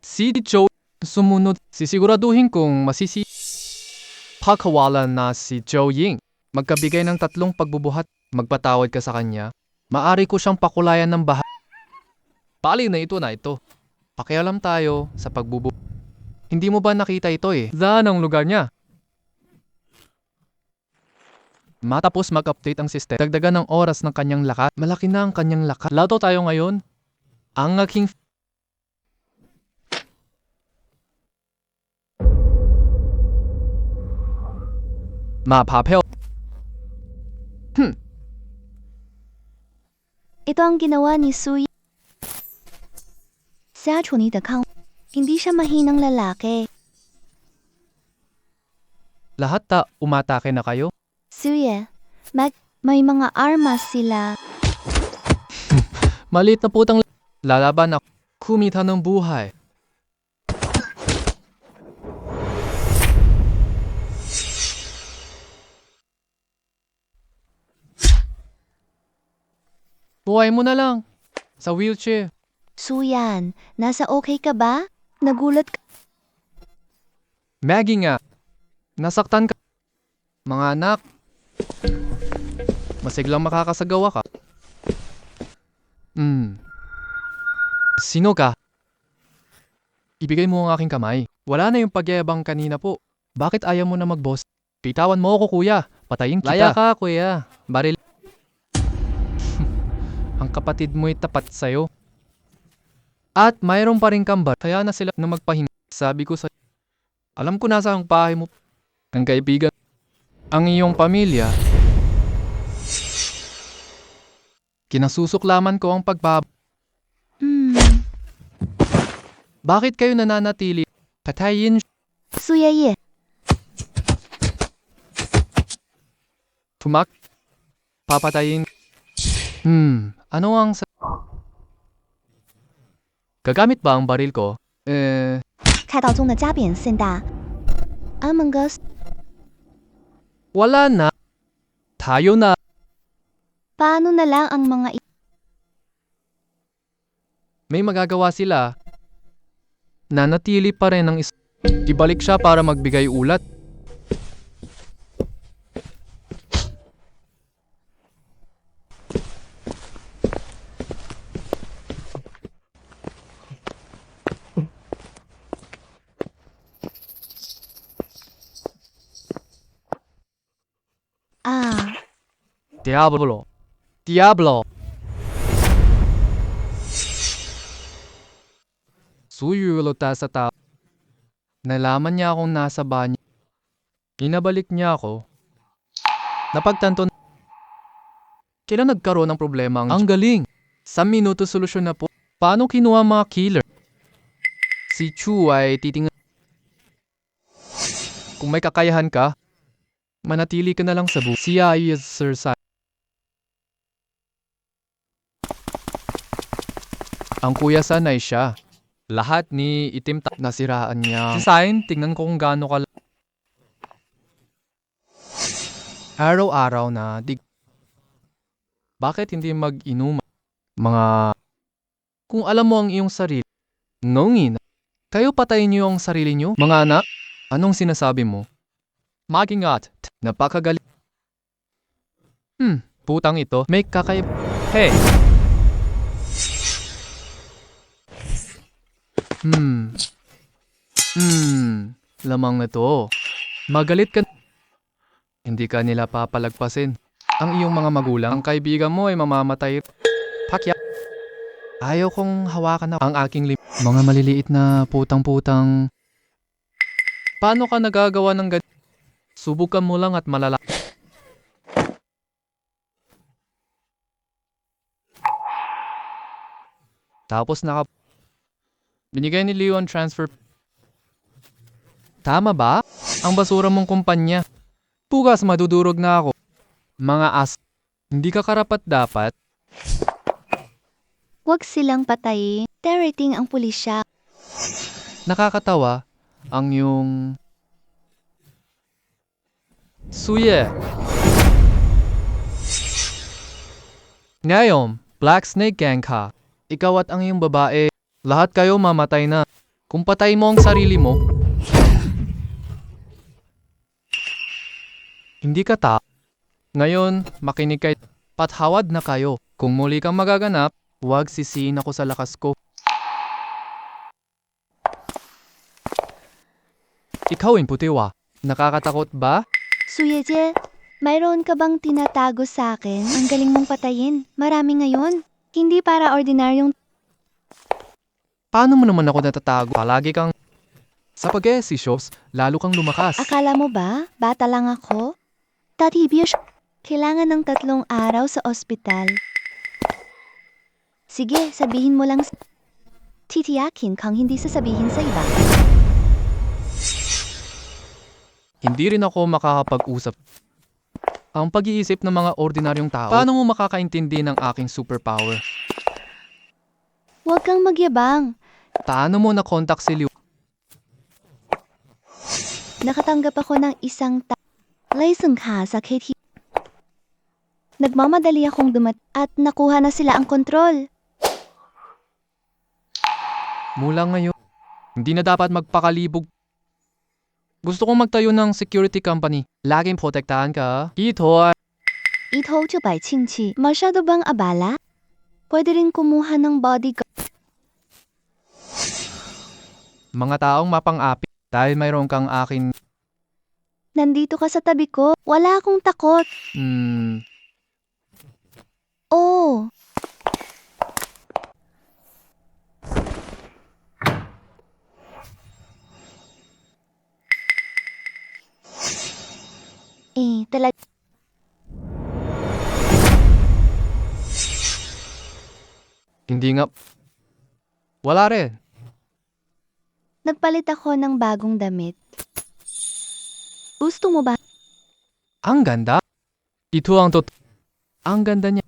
Si Cho sumunod. Sisiguraduhin kong pagkawalan na si Zhou Ying. Magkabigay ng 3 pagbubuhat, magpatawad ka sa kanya. Maari ko siyang pakulayan ng bahay. Bali na ito. Pakialam tayo sa pagbubuhat. Hindi mo ba nakita ito eh? Saan ang lugar niya? Matapos mag-update ang system, dagdagan ng oras ng kanyang lakas. Malaki na ang kanyang lakas. Lato tayo ngayon. Ang aking mapapel. Ito ang ginawa ni Suya. Sa Chuni de Kang, hindi siya mahinang lalaki. Lahat umatake na kayo? Suya, may mga armas sila. Maliit na putang lalaban ako. Kumita ng buhay. Buhay mo na lang. Sa wheelchair. Suyan, nasa okay ka ba? Nagulat ka. Maggie nga. Nasaktan ka. Mga anak. Masiglang makakasagawa ka. Sino ka? Ibigay mo ang aking kamay. Wala na yung pagyayabang kanina po. Bakit ayaw mo na mag-boss? Pitawan mo ako kuya. Patayin kita. Laya ka kuya. Baril. Ang kapatid mo'y tapat sa'yo. At mayroon pa rin kambar. Kaya na sila na magpahinga. Sabi ko sa... Alam ko nasa ang bahay mo. Ang kaibigan. Ang iyong pamilya. Kinasusuklaman ko ang pagbab... Bakit kayo nananatili? Patayin... Suya ye. Tumak... Papatayin... Ano ang... Gagamit ba ang baril ko? 开到中的加扁现大。Among Us, Wala na. Tayo na. paano na lang ang mga May magagawa sila. Nanatili pa rin ang Ibalik siya para magbigay ulat. Diablo. Suyulota sa tao. Nalaman niya akong nasa banyo. Inabalik niya ako. Napagtanto na... Kailan nagkaroon ng problema ang galing. Sa minuto solusyon na po. Paano kinuha mga killer? Si Chu ay titingnan. Kung may kakayahan ka, manatili ka na lang sa buhay. Siya ay exercise. Ang kuya sanay siya. Lahat ni itim nasiraan niya. Si Sain, tingnan ko kung gaano ka araw-araw na Bakit hindi mag-inuman? Kung alam mo ang iyong sarili, nongin. Kayo patayin niyo ang sarili niyo? Mga anak, anong sinasabi mo? Mag-ingat. Napakagaling. Putang ito. May kakay... Hey! Lamang na to. Magalit ka. Hindi ka nila papalagpasin. Ang iyong mga magulang, ang kaibigan mo ay mamamatay. Pakya. Ayaw kong hawakan na ang aking mga maliliit na putang-putang. Paano ka nagagawa ng ganito? Subukan mo lang at malala. Tapos binigay ni Leon transfer. Tama ba? Ang basura mong kumpanya. Bukas madudurog na ako. Mga hindi ka karapat dapat. Huwag silang patayin. Terating ang pulisya. Nakakatawa ang yung... Suye. Ngayon, Black Snake Gang ka. Ikaw at ang iyong babae, lahat kayo mamatay na. Kung patay mo ang sarili mo, Hindi ka ta. Ngayon, makinig kay patawad na kayo. Kung muli kang magaganap, huwag sisihin ako sa lakas ko. Ikaw imputiwa. Nakakatakot ba? Suyeje, mayroon ka bang tinatago sa akin? Ang galing mong patayin. Marami ngayon. Hindi para ordinaryong Paano mo naman ako natatago? Palagi kang sa pag-ehersisyo, lalo kang lumakas. akala mo ba? Bata lang ako? Tatibiyos, kailangan ng 3 araw sa ospital. Sige, sabihin mo lang. Titiyakin kang hindi sasabihin sa iba. Hindi rin ako makakapag-usap. Ang pag-iisip ng mga ordinaryong tao. Paano mo makakaintindi ng aking superpower? Huwag kang magyabang. Paano mo na-contact si Liu? Nakatanggap ako ng isang license ka sa KT. Nagmamadali akong at nakuha na sila ang kontrol. Mula ngayon, hindi na dapat magpakalibog. Gusto kong magtayo ng security company. Laging protektahan ka. Ito ay Ito by Qingqi. Masyado bang abala? Pwede rin kumuha ng bodyguard. mga taong mapang-api dahil mayroon kang akin. Nandito ka sa tabi ko. Wala akong takot. Oh, talaga. Hindi nga. Wala rin. Nagpalit ako ng bagong damit. Gusto mo ba? Ang ganda. Ito ang Ang ganda niya.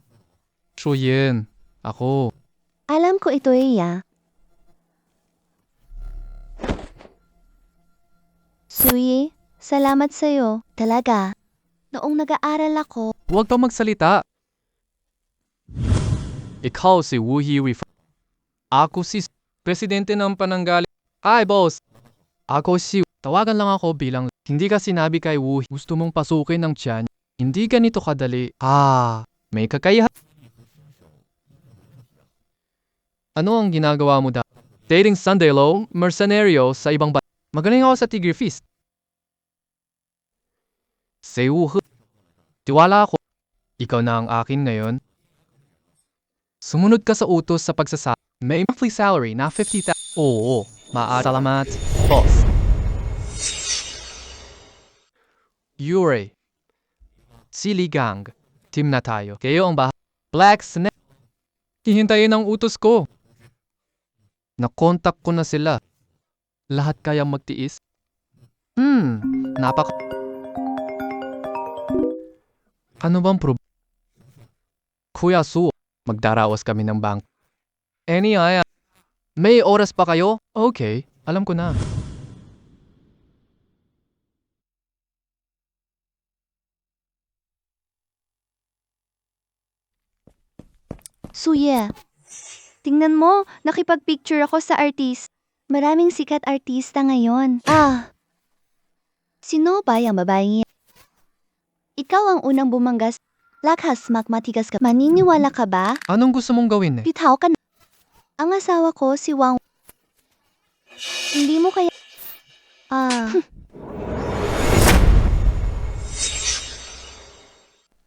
Shoyin. Ako. Alam ko ito ya. Suyi, salamat sa'yo. Talaga. Noong nag-aaral ako, Huwag pa magsalita. Ikaw si Wu Hiwi. Ako si presidente ng Pananggali. Hi, boss. Ako si tawagan lang ako bilang hindi ka sinabi kay Wu gusto mong pasukin ng tiyan. Hindi ganito kadali. May kakayahan. Ano ang ginagawa mo da? Dating Sandalo, mercenaryo sa ibang bansa. Magaling ako sa Tigre Feast. Si Wu He. Tiwala ako. Ikaw na ang akin ngayon. Sumunod ka sa utos sa pagsasabi. May monthly salary na 50,000. Oo, salamat, boss. Yuri. Siligang. Team na tayo. Kayo ang Black Snake. Hihintayin ang utos ko. Nakontak ko na sila. Lahat kaya magtiis? Ano bang Kuya Su, magdaraos kami ng bank. May oras pa kayo? Okay, alam ko na. Suye. Tingnan mo, nakipag-picture ako sa artist. Maraming sikat artista ngayon. Sino ba yung babaeng yan? Ikaw ang unang bumanggas. Lakas magmatigas ka. Maniniwala ka ba? Anong gusto mong gawin? Bitaw ka na. Ang asawa ko si Wang. Hindi mo kaya...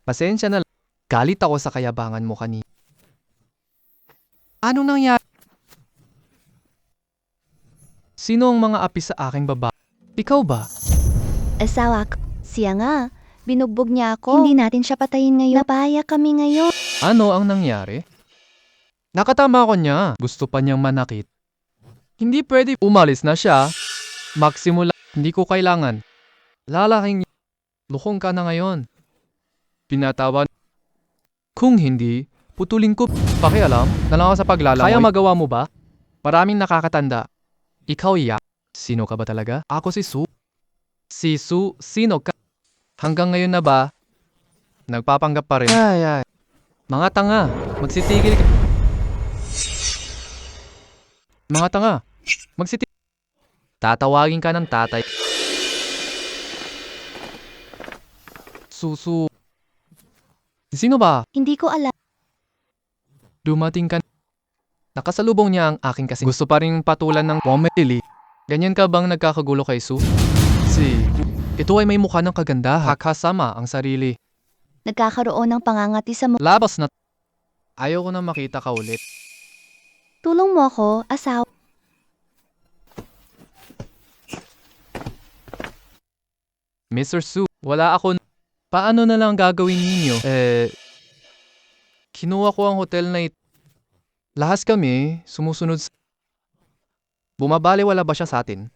Pasensya na lang. Galit ako sa kayabangan mo kanina. Anong nangyari? Sino ang mga api sa aking babae? Ikaw ba? Asawa ko. Siya nga. Binugbog niya ako. Hindi natin siya patayin ngayon. Napaya kami ngayon. Ano ang nangyari? Nakatama ko niya. Gusto pa niyang manakit. Hindi pwede. Umalis na siya. Magsimula. Hindi ko kailangan. Lalaking lukhong ka na ngayon. Pinatawan. Kung hindi, putulin ko. Pakialam, na lang ako sa paglalangoy. Kaya magawa mo ba? Maraming nakakatanda. Ikaw Sino ka ba talaga? Ako si Su. Si Su, sino ka? Hanggang ngayon na ba? Nagpapanggap pa rin. Mga tanga, magsitigil ka. Mga tanga, magsitigil. Tatawagin ka ng tatay. Susu. Sino ba? Hindi ko alam. Dumating ka. Nakasalubong niya ang aking kasi. Gusto pa rin patulan ng Momeli. Ganyan ka bang nagkakagulo kay Su? Ito ay may mukha ng kagandahan. Kakasama ang sarili. Nagkakaroon ng pangangati sa Labas na. Ayaw ko na makita ka ulit. tulong mo ako, asawa. Mr. Su, wala ako. Paano na lang gagawin ninyo? Kinuha ko ang hotel na ito. Lahas kami, sumusunod sa... Bumabali wala ba siya sa atin?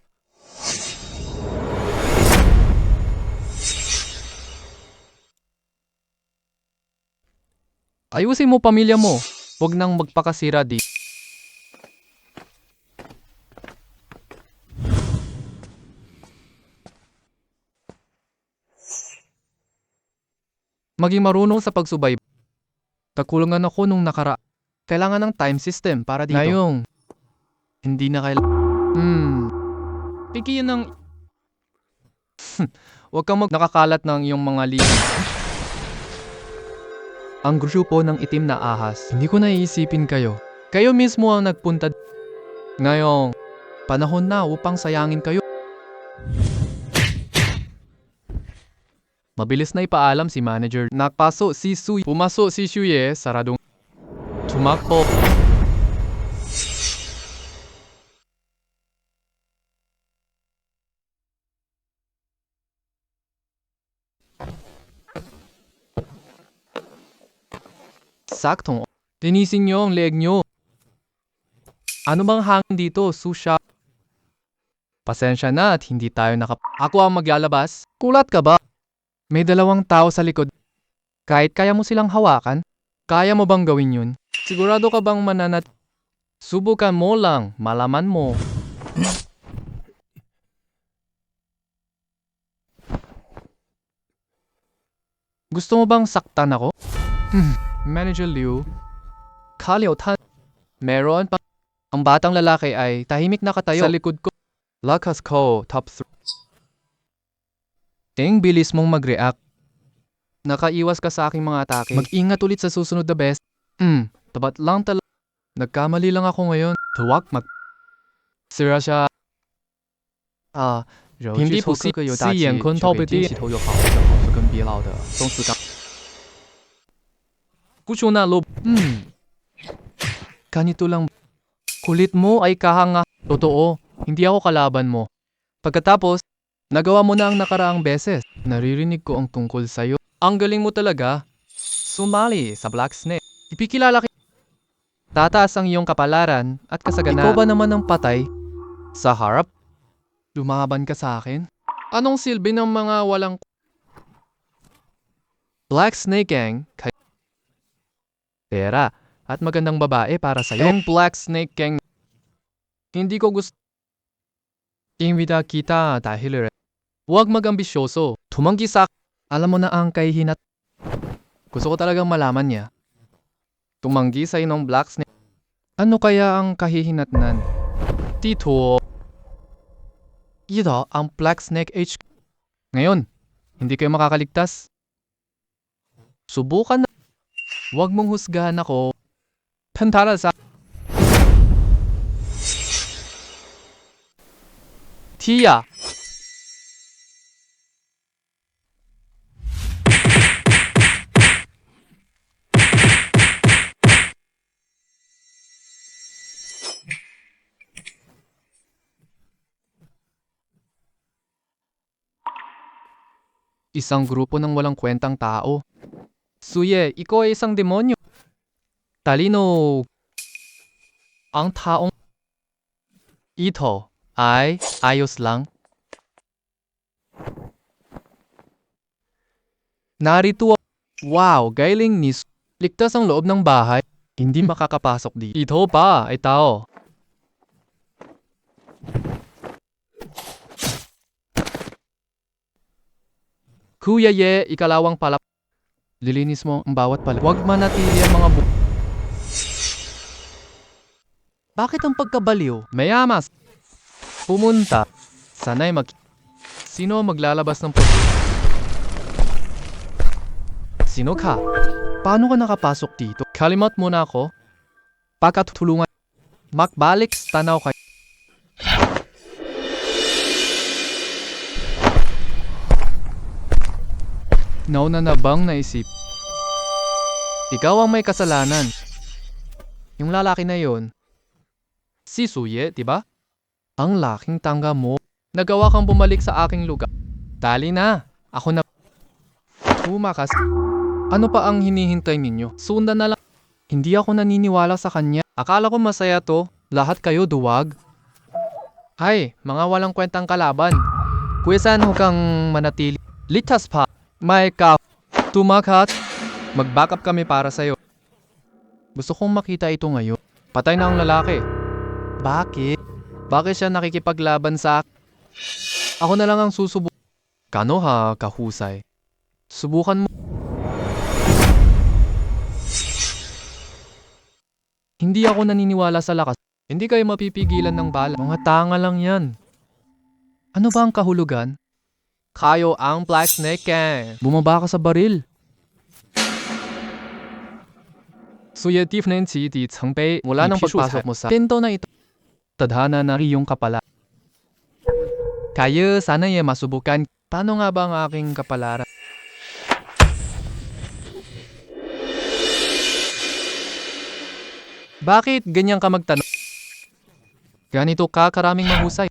Ayusin mo pamilya mo. Huwag nang magpakasira di. Maging marunong sa pagsubay. Kakulangan ako nung nakara. Kailangan ng time system para dito. Ngayong, hindi na kailangan. Pigilan ng... Huwag kang nakakalat ng iyong mga lihi. Ang grupo ng itim na ahas. Hindi ko naiisipin kayo. Kayo mismo ang nagpunta. Ngayong, panahon na upang sayangin kayo. Mabilis na ipaalam si manager. Nakpaso si Su. Pumasok si Shuye. Saradong. Tumakbo. Saktong. Linisin niyo ang leeg niyo. Ano bang hangin dito, Susha? Pasensya na at hindi tayo Ako ang maglalabas. Kulat ka ba? May 2 tao sa likod. Kahit kaya mo silang hawakan, kaya mo bang gawin yun? Sigurado ka bang Subukan mo lang, malaman mo. Gusto mo bang saktan ako? Manager Liu. Kaliotan. Meron pa. Ang batang lalaki ay tahimik na katayo sa likod ko. Lakas ko, top 3. Ting bilis mong mag-react. Nakaiwas ka sa aking mga atake. Mag-ingat ulit sa susunod na best. Tapat lang talaga. Nagkamali lang ako ngayon. Sira siya. Hindi po si Yan Kun Taobiti. Kusyo na lob. Ganito lang. Kulit mo ay kahanga. Totoo, hindi ako kalaban mo. Pagkatapos, nagawa mo na ang nakaraang beses. Naririnig ko ang tungkol sa'yo. Ang galing mo talaga. Sumali sa Black Snake. Ipikilala kita. Tataas ang iyong kapalaran at kasaganaan. Ikaw ba naman ang patay? Sa harap? Lumaban ka sa akin? Anong silbi ng mga walang... Black Snake Gang, pera at magandang babae para sa'yo. Yung Black Snake Gang, hindi ko gusto... Imbita kita dahil huwag mag-ambisyoso. Tumanggi sa... Alam mo na ang kahihinat. Gusto ko talagang malaman niya. Tumanggi sa inong Black Snake. Ano kaya ang kahihinatnan? Tito. Ito ang Black Snake HQ. Ngayon, hindi kayo makakaligtas. Subukan na. Huwag mong husgahan ako. Pantara sa... Tia. Isang grupo ng walang kwentang tao. Suye, ikaw ay isang demonyo. Talino. Ang taong ito ay ayos lang. Narito. Wow, gailing ni ligtas ang loob ng bahay. Hindi makakapasok di. Ito pa ay tao. Kuya Ye, ikalawang palap. Lilinis mo ang bawat palap. Huwag manatili ang mga Bakit ang pagkabaliw? Mayamas. Pumunta. Sana'y Sino ang maglalabas ng Sino ka? Paano ka nakapasok dito? Kalimot muna ako. Pagkatulungan. Makbalik sa tanaw kayo. Nauna na bang naisip? Ikaw ang may kasalanan. Yung lalaki na yon, si Suye, di ba? Ang laking tangga mo. Nagawa kang bumalik sa aking lugar. Dali na. Ako na. Tumakas. Ano pa ang hinihintay ninyo? Sundan na lang. Hindi ako naniniwala sa kanya. Akala ko masaya to. Lahat kayo duwag. Hay, mga walang kwentang kalaban. Kuyasan ho kang manatili. Litas pa. May ka. Tumakas. Mag-backup kami para sa'yo. Gusto kong makita ito ngayon. Patay na ang lalaki. Bakit? Bakit siya nakikipaglaban sa akin? Ako na lang ang susubukan. Kano ha, kahusay? Subukan mo. Hindi ako naniniwala sa lakas. Hindi kayo mapipigilan ng bala. Mga tanga lang yan. Ano ba ang kahulugan? Kayo ang Black Snake Gang. Bumaba ka sa baril. Suye Tifnen Si Di Chengpei. Mula nang pagpasok mo sa pinto na ito, tadhana na iyong kapala. Kayo sana masubukan. Paano nga ba ang aking kapalaran? Bakit ganyan ka magtanong? Ganito ka karaming mahusay.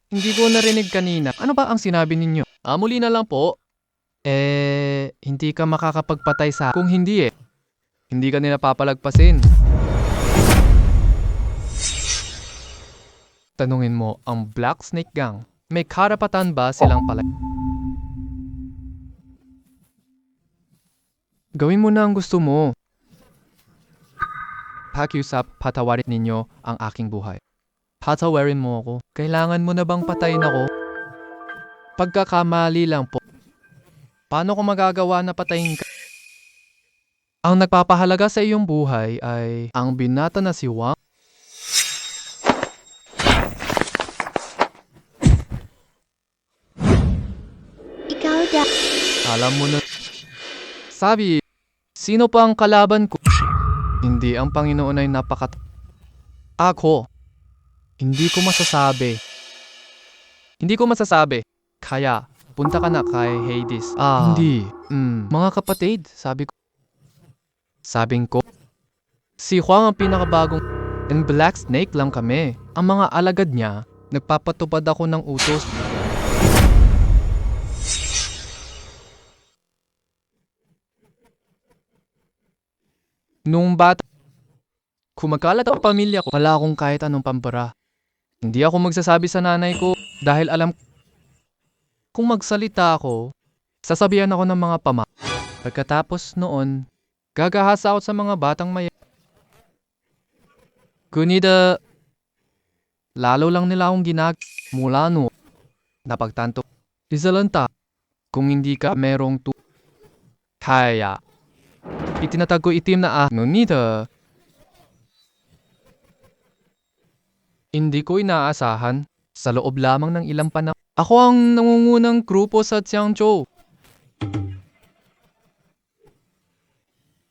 Hindi ko narinig kanina. Ano ba ang sinabi ninyo? Muli na lang po. Hindi ka makakapagpatay sa... Kung hindi hindi ka nila papalagpasin. Tanungin mo, ang Black Snake Gang, may karapatan ba silang palay? Gawin mo na ang gusto mo. Pakiusap, patawarin ninyo ang aking buhay. Patawarin mo ako. Kailangan mo na bang patayin ako? Pagkakamali lang po. Paano ko magagawa na patayin ka? Ang nagpapahalaga sa iyong buhay ay ang binata na si Wang. Ikaw da. Alam mo na. Sabi, sino pa ang kalaban ko? Hindi ang Panginoon ay napakat... Ako. Hindi ko masasabi. Kaya, punta ka na kay Hades. Hindi. Mga kapatid, Sabing ko, si Huang ang pinakabagong and Black Snake lang kami. Ang mga alagad niya, nagpapatupad ako ng utos. Nung bata, kumakalat ang pamilya ko, wala akong kahit anong pambara. Hindi ako magsasabi sa nanay ko dahil alam kung magsalita ako, sasabihan ako ng mga pama. Pagkatapos noon, gagahasa ako sa mga batang maya. Kunida, lalo lang nila akong mula no. Napagtanto, isalanta, kung hindi ka merong kaya, itinatag ko itim na ngunita, hindi ko inaasahan sa loob lamang ng ilang panahon. Ako ang nangungunang grupo sa Jiangzhou.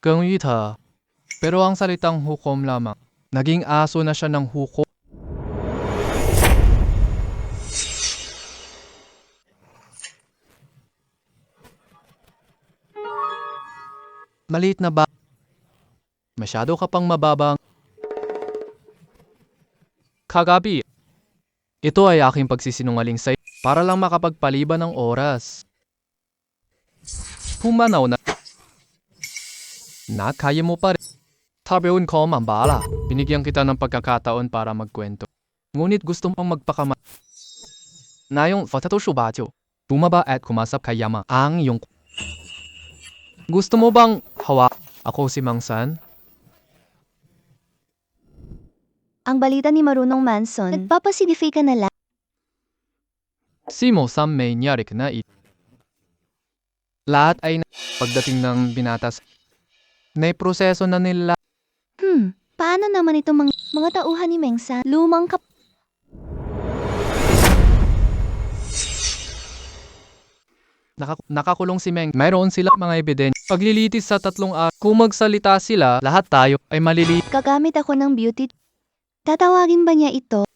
Kang Yita. Pero ang salitang hukom lamang. Naging aso na siya ng hukom. Maliit na ba? Masyado ka pang mababang. Kagabi, ito ay aking pagsisinungaling sa'yo para lang makapagpaliban ng oras. Humanaw na. Kaya mo pa rin. Tabeun ko mambala. Binigyan kita ng pagkakataon para magkwento. Ngunit gusto mong magpakama. Nayong fatatoshubadyo. Bumaba at kumasap kay Yama ang iyong... Gusto mo bang hawa? Ako si Mang San. Ang balita ni Marunong Manson, nagpapasidify ka na lang. Si Mo Sam may nyarik na lahat ay pagdating ng binatas. May proseso na nila. Paano naman itong mga tauhan ni Mengsa? Lumang Nakakulong si Meng. Mayroon sila mga ebidensya. Paglilitis sa 3 araw. Kung magsalita sila, lahat tayo ay malilitis. Gagamit ako ng beauty. Tatawagin ba niya ito?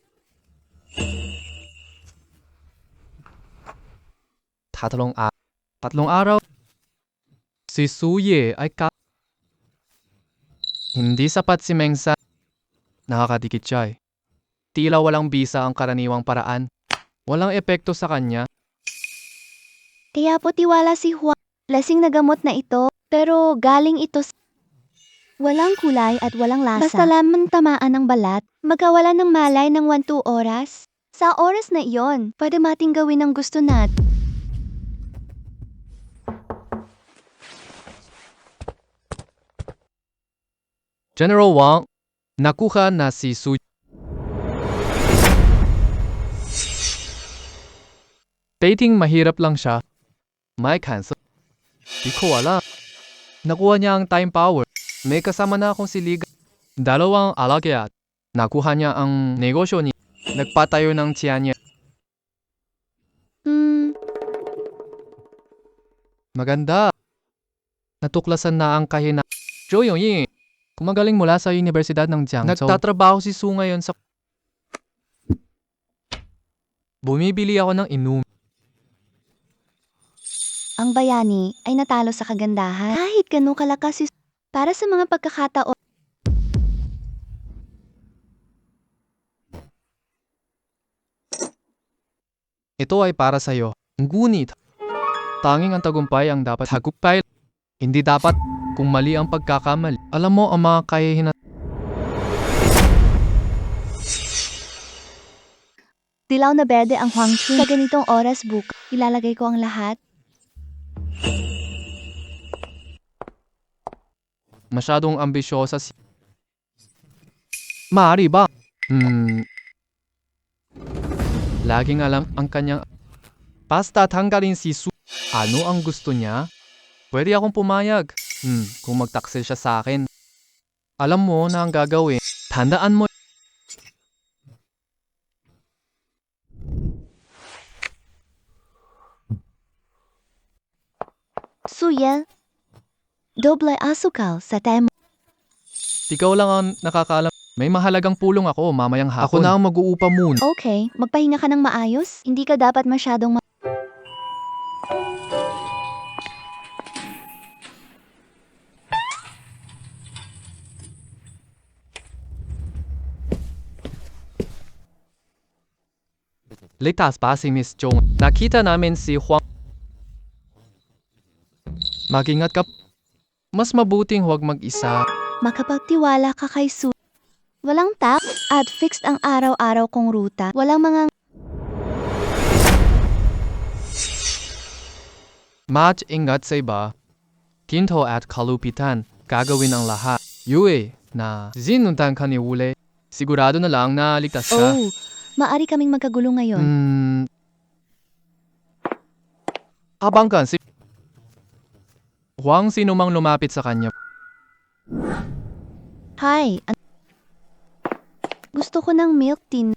3 araw. 3 araw. Si Suye ay hindi sapat si Meng sa nakakadikit siya eh. Tila walang bisa ang karaniwang paraan. Walang epekto sa kanya. Kaya po tiwala si Juan. Lasing na gamot na ito, pero galing ito sa... Walang kulay at walang lasa. Basta lamang tamaan ng balat, magkawala ng malay ng 1-2 oras. Sa oras na iyon, pwede mating gawin ang gusto natin. General Wang, nakuha na si Su. Dating mahirap lang siya. May cancer. Di ko alam. Nakuha niya ang time power. May kasama na akong si Liga. 2 alagyat. Nakuha niya ang negosyo niya. Nagpatayo ng tiyan niya. Maganda. Natuklasan na ang kahina. Zhou Yongying, kumagaling mula sa Universidad ng Jiangzhou. Nagtatrabaho si Su ngayon sa... Bumibili ako ng inom. Ang bayani ay natalo sa kagandahan. Kahit ganun kalakas si Su, para sa mga pagkakataon. Ito ay para sa'yo. Ngunit, tanging ang tagumpay ang dapat tagumpay. Hindi dapat kung mali ang pagkakamali. Alam mo ang mga kahihinat. Dilaw na berde ang Huangqing. Sa ganitong oras bukas, ilalagay ko ang lahat. Masyadong ambisyosa si... Maaari ba? Laging alam ang kanyang... Basta tanggalin si Su. Ano ang gusto niya? Pwede akong pumayag. Kung magtaksil siya sa akin. Alam mo na ang gagawin. Tandaan mo. Suya, doble asukal sa temo. Ikaw lang ang nakakaalam. May mahalagang pulong ako mamayang hapon. Ako na ang mag-uupa muna. Okay, magpahinga ka ng maayos. Hindi ka dapat masyadong Ligtas pa si Miss Chong. Nakita namin si Huang. Mag-ingat ka. Mas mabuting huwag mag-isa. makapagtiwala ka kay Su. Walang tap at fixed ang araw-araw kong ruta. Walang mga Match ingat sa iba. Ginto at kalupitan. Gagawin ang lahat. Yue na zinuntan ka ni Wule. Sigurado na lang na ligtas ka. Oh, maari kaming magkagulo ngayon. Habang kan si Huang sino mang lumapit sa kanya. Hi. Gusto ko ng milk tea.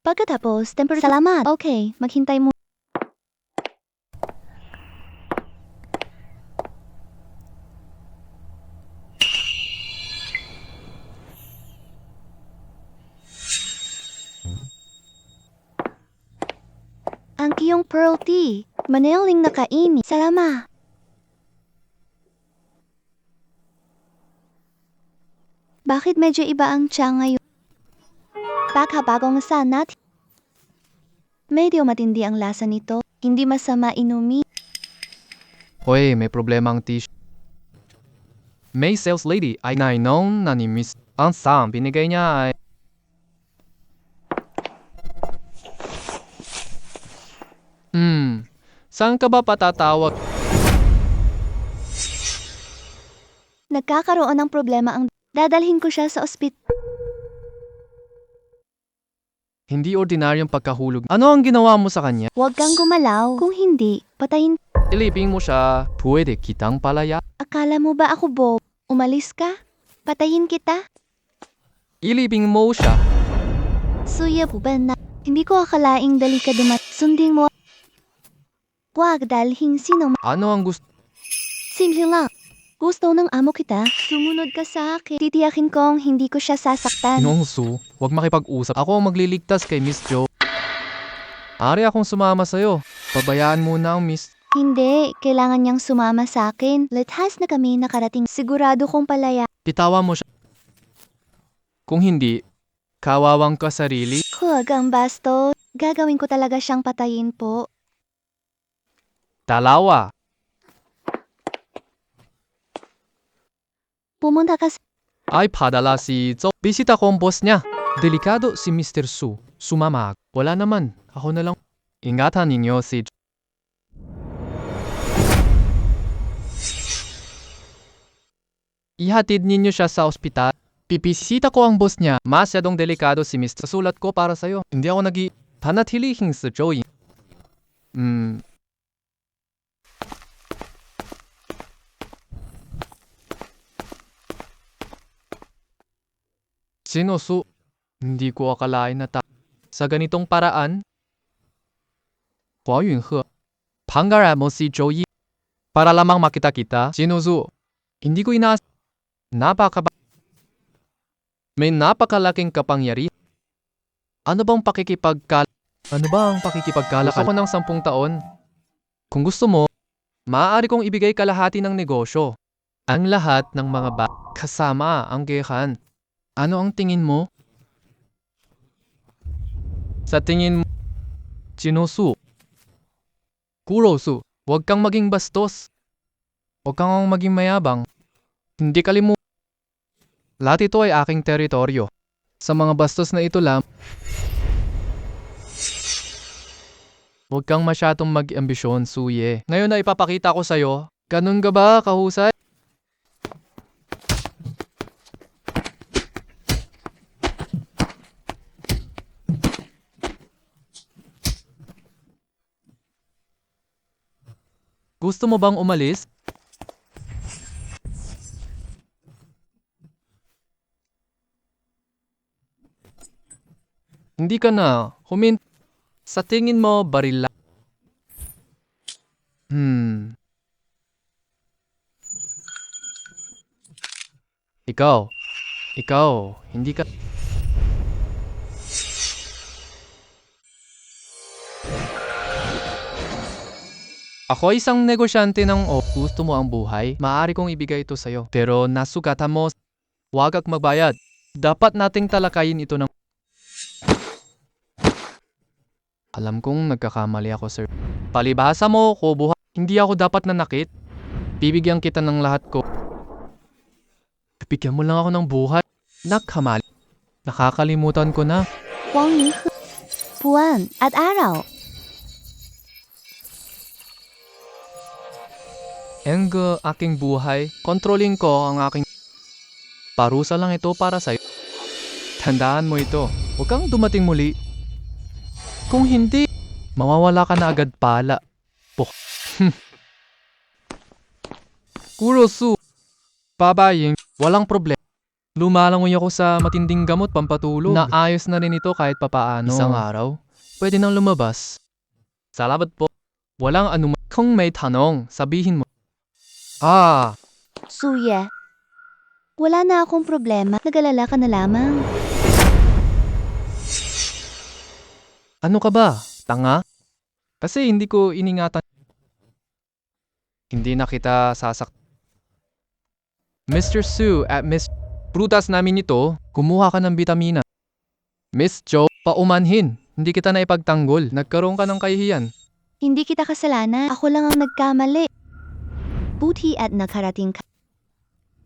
Pagkatapos, salamat. Okay, maghintay mo. Ang kiyong pearl tea. Manaling nakaini. Salamat. Bakit medyo iba ang tiya ngayon? Baka bagong sanat. Medyo matindi ang lasa nito. Hindi masama inumi. Hoy, may problema ang tissue. May sales lady ay nainong na ni Miss. Ang sam binigay niya ay... Saan ka ba patatawag? Nagkakaroon ng problema ang... Dadalhin ko siya sa ospital. Hindi ordinaryong pagkahulog. Ano ang ginawa mo sa kanya? Huwag kang gumalaw. Kung hindi, patayin. Ilipin mo siya. Pwede kitang palaya. Akala mo ba ako Bob? Umalis ka? Patayin kita? Ilipin mo siya. Suya buban na. Hindi ko akalaing dali ka Sundin mo. Wag dalhin sino Ano ang gusto? simple lang. Gusto ng amo kita. Sumunod ka sa akin. Titiyakin kong hindi ko siya sasaktan. Ginoong Su, huwag makipag-usap. Ako ang magliligtas kay Miss Jo. Ari akong sumama sa'yo. Pabayaan muna ang Miss. Hindi, kailangan niyang sumama sa akin. Lethas na kami nakarating. Sigurado kong palaya. Bitawa mo siya. Kung hindi, kawawang ka sarili. Huwag ang basto. Gagawin ko talaga siyang patayin po. Dalawa. Pumunta ka sa... Ay padala si Zo. Bisita ko ang boss niya. Delikado si Mr. Su. Sumama. Wala naman. Ako na lang. Ingatan ninyo si Jo. Ihatid ninyo siya sa ospital. Pipisita ko ang boss niya. Masyadong delikado si Mr. Sulat ko para sa'yo. Hindi ako panatilihin sa Joey. Sinusu, hindi ko akalain na sa ganitong paraan. Hua Yunhe, pangarap mo si Joey para lamang makita kita. Sinusu, hindi ko may napakalaking kapangyarihan. Ano bang pakikipagkalakal? Gusto ko ng 10 taon. Kung gusto mo, maaari kong ibigay kalahati ng negosyo. Ang lahat ng mga kasama ang gehan. Ano ang tingin mo? Sa tingin mo, Chinosu, Kurosu, huwag kang maging bastos. Huwag kang maging mayabang. Hindi kalimutan. Lahat ito ay aking teritoryo. Sa mga bastos na ito lang, huwag kang masyadong mag-ambisyon, Suye. Ngayon na ipapakita ko sa'yo. Ganun ka ba, kahusay? Gusto mo bang umalis? Hindi ka na sa tingin mo baril lang. Ikaw, hindi ka... Ako isang negosyante ng gusto mo ang buhay, maaari kong ibigay ito sa'yo. Pero nasugatan mo, huwag kang magbayad. Dapat nating talakayin ito ng... Alam kong nagkakamali ako, sir. Palibhasa mo ko buhay. Hindi ako dapat nanakit. Bibigyan kita ng lahat ko. Bigyan mo lang ako ng buhay. Nakamali. Nakakalimutan ko na. Huwag ni buwan at araw. Aking buhay, controlling ko ang aking... Parusa lang ito para sa'yo. Tandaan mo ito. Huwag kang dumating muli. Kung hindi, mawawala ka na agad pala. Kurosu, babayin, walang problema. Lumalangoy ako sa matinding gamot pampatulog. Naayos na rin ito kahit papaano. Isang araw, pwede nang lumabas. Salamat po. Walang anuman. Kung may tanong, sabihin mo. Suye, wala na akong problema. Nag-alala ka na lamang. Ano ka ba? Tanga? Kasi hindi ko iningatan. Hindi na kita sasak. Mr. Su at Miss Prutas namin ito, kumuha ka ng bitamina. Miss Jo, paumanhin. Hindi kita na ipagtanggol. Nagkaroon ka ng kahihiyan. Hindi kita kasalanan. Ako lang ang nagkamali. Buti at nakarating ka.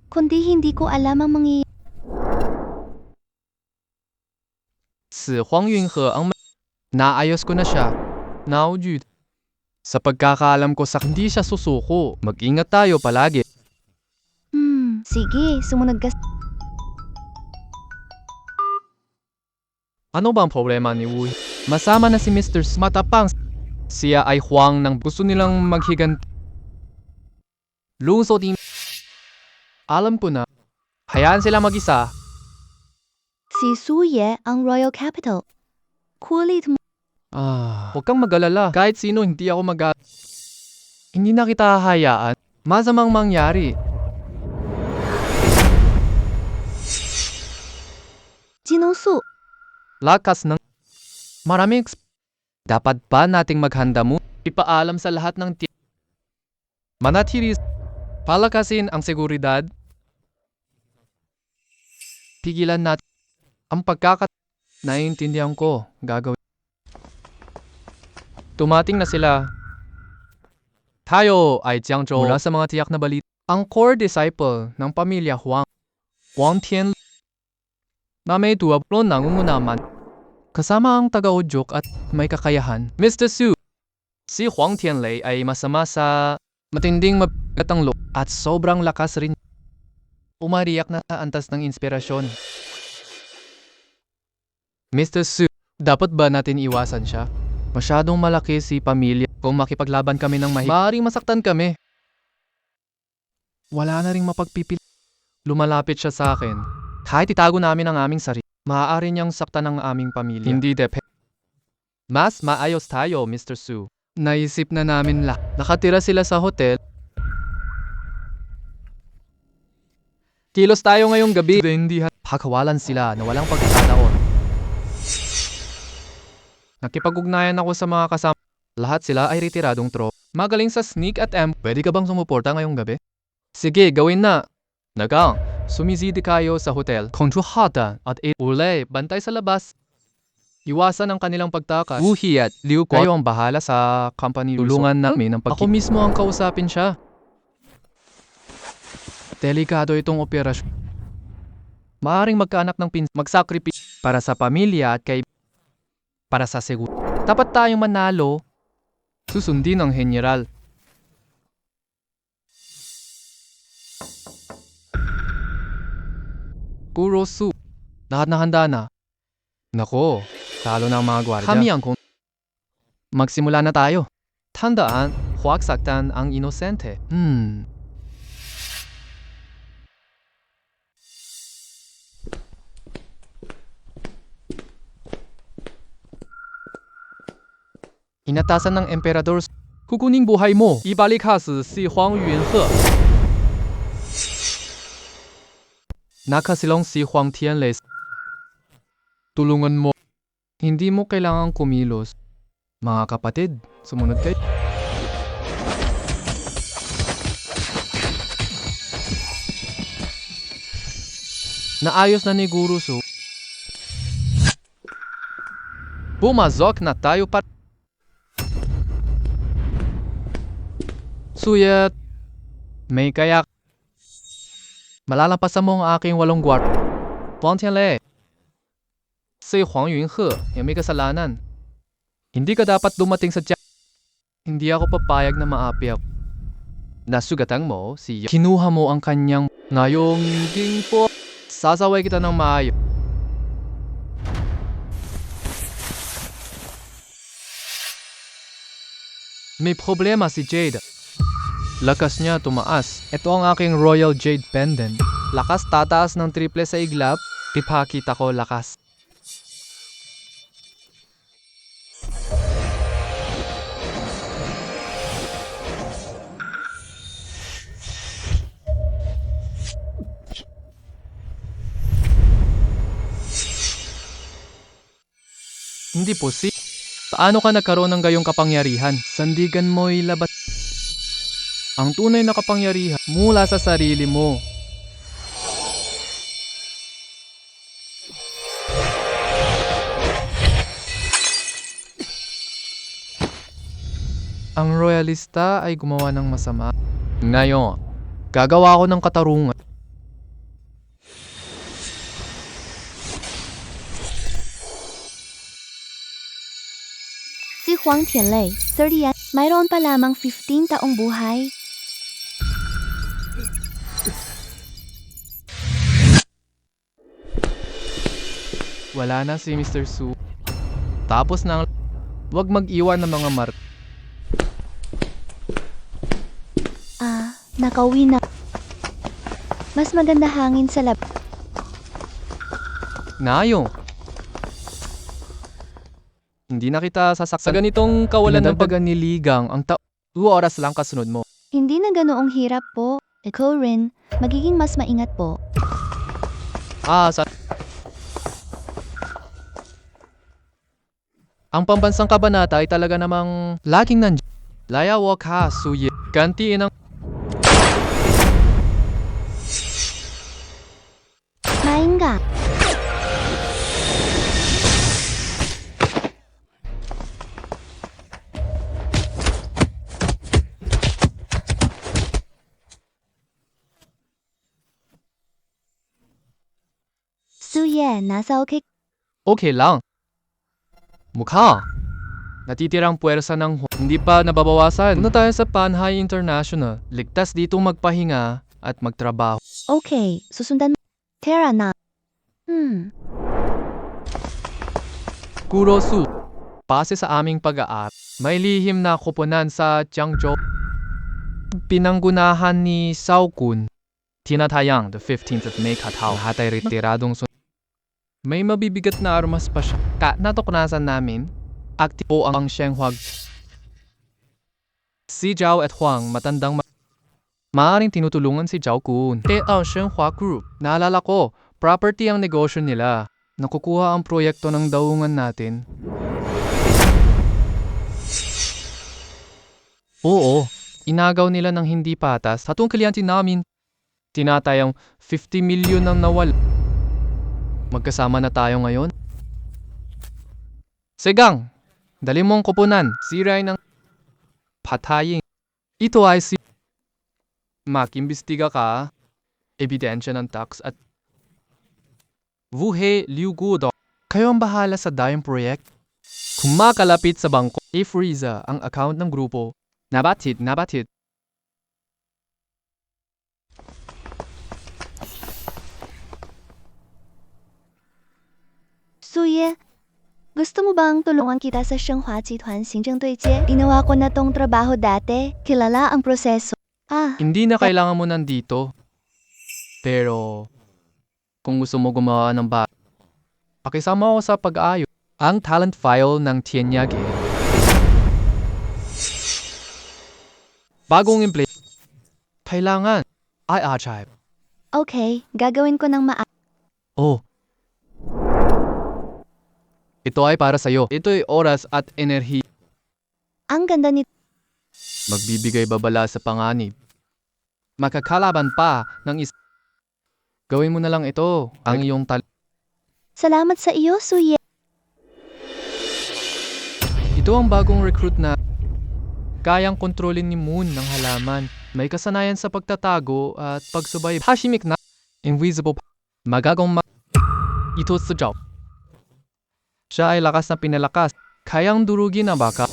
Kundi hindi ko alam ang mangyayari. Si Huang Yunhe ang naayos ko na siya. Naujud. Sa pagkakaalam ko sa hindi siya susuko, mag-ingat tayo palagi. Sige, sumunod ka. Ano ba ang problema ni Wu? Masama na si Mr. Matapang. Siya ay Huang nang gusto nilang maghiganti. Lungsod din. Alam ko na. Hayaan sila mag-isa. Si Suye ang Royal Capital. Kulit mo. Huwag kang mag-alala. Kahit sino, hindi ako Hindi na kita hahayaan. Masamang mangyari. Jinusu, Lakas ng maraming dapat ba nating maghanda mo? Ipaalam sa lahat ng manatili palakasin ang seguridad. Pigilan natin ang naiintindihan ko gagawin. Tumating na sila. Tayo ay Jiangzhou mula sa mga tiyak na balita. Ang core disciple ng pamilya Huang, Wang Tian, na may tuwaplo nangungunaman. Kasama ang taga-udyok at may kakayahan. Mr. Su, si Huang Tianlei ay masama sa matinding mabigat ang loob at sobrang lakas rin. Umariyak na sa antas ng inspirasyon. Mr. Su, dapat ba natin iwasan siya? Masyadong malaki si pamilya. Kung makipaglaban kami ng maaaring masaktan kami. Wala na ring mapagpipili. Lumalapit siya sa akin. Kahit itago namin ang aming sarili, maaari niyang saktan ang aming pamilya. Hindi depende. Mas maayos tayo, Mr. Su. Naisip na namin nakatira sila sa hotel. Kilos tayo ngayong gabi. Hindi pakawalan sila na walang pagkakataon. Nakipag-ugnayan ako sa mga kasama. Lahat sila ay retiradong trop. Magaling sa sneak at amp. Pwede ka bang sumuporta ngayong gabi? Sige, gawin na. Nagang, sumisidi kayo sa hotel. Kontrohata at ulay, bantay sa labas. Iwasan ang kanilang pagtakas. Wuhi at Liu Guo. Kayo ang bahala sa company. Tulungan namin ang Ako mismo ang kausapin siya. Delikado itong operasyon. Maaring magkaanak ng magsakripisyo para sa pamilya at para sa seguro. Dapat tayong manalo. Susundin ang general. Puro Su. Lahat na handa na. Nako, talo na ang mga gwardiya. Kami ang magsimula na tayo. Tandaan, huwag saktan ang inosente. Inatasan ng emperador, kukuning buhay mo. Ibalik si Huang Yunhe. Nakasilong si Huang Tianlei. Tulungan mo. Hindi mo kailangang kumilos. Mga kapatid, sumunod kayo. Naayos na ni Guru Su. Bumazok na tayo para Suyat, may kayak. Malalampasan mo ang aking 8 guard. Wang Tianlei, si Huang Yunhe, yung may kasalanan. Hindi ka dapat dumating sa Hindi ako papayag na maapi ako. Nasugatan mo si Kinuha mo ang kanyang ngayong po. Sasaway kita ng maayos. May problema si Jade. Lakas niya tumaas. Ito ang aking Royal Jade Pendant. Lakas tataas ng triple sa iglap. Ipakita ko lakas. Hindi po si. Paano ka nagkaroon ng gayong kapangyarihan? Sandigan mo'y labat. Ang tunay na kapangyarihan mula sa sarili mo. Ang royalista ay gumawa ng masama. Ngayon, gagawa ako ng katarungan. si Huang Tianlei, 30 yan, mayroon pa lamang 15 taong buhay. Wala na si Mr. Su. Tapos na. Huwag mag-iwan ng mga Nakauwi na. Mas maganda hangin sa lab. Nayo. Hindi na kita sasaktan. Sa ganitong kawalan ng paganiligang ang 2 oras lang kasunod mo. Hindi na ganoong hirap po. Ikaw rin, magiging mas maingat po. Sa... Ang pambansang kabanata ay talaga namang laging nandiyan. Layawa ka, suye. Gantiin ang... Maingga. Suye, nasa okay. Okay lang. Mukha. Natitirang puwersa ng hindi pa nababawasan. Punta tayo sa Panhay International. Ligtas dito magpahinga at magtrabaho. Okay, susundan mo. Tara na. Kurosu. Base sa aming pag-aarap, may lihim na koponan sa Jiangzhou. Pinanggunahan ni Sao Kun. Tinatayang the 15th of May Katao. Lahat ay retiradong may mabibigat na armas pa siya. Natukunasan namin, aktibo ang Shenhua. Si Zhao at Huang matandang maaaring tinutulungan si Zhao Kun. Ang Shenhua Group. Naalala ko, property ang negosyo nila. Nakukuha ang proyekto ng daungan natin. Oo, inagaw nila ng hindi patas. Hatong kliyente namin, tinatayang 50 milyon ang nawal. Magkasama na tayo ngayon. Segang, dali mong kupunan. Siray ng patayin. Ito ay si... Makimbestiga ka. Ebidensya ng tax at... Wuhe Liu Gudo. Kayo ang bahala sa dayong project. Kung makalapit sa bangko, i-freeze ang account ng grupo. Nabatid. Suye, gusto mo bang tulungan kita sa Shenhua Jituan Xingzhengduijie? Ginawa ko na tong trabaho dati. Kilala ang proseso. Hindi na kailangan mo nandito. Pero, kung gusto mo gumawa ng pakisama ako sa pag-ayos. Ang talent file ng Tianyage. Bagong implement. Kailangan. I-archive. Okay, gagawin ko ng Oh. Ito ay para sa'yo. Ito ay oras at enerhiya. Ang ganda nito. Magbibigay babala sa panganib. Makakalaban pa ng Gawin mo na lang ito, ang iyong Salamat sa iyo, Suye. Ito ang bagong recruit na kayang kontrolin ni Moon ng halaman. May kasanayan sa pagtatago at pagsubay. Hashimik na invisible magagong ito sa job. Siya ay lakas na pinalakas. Kayang durugin ang baka.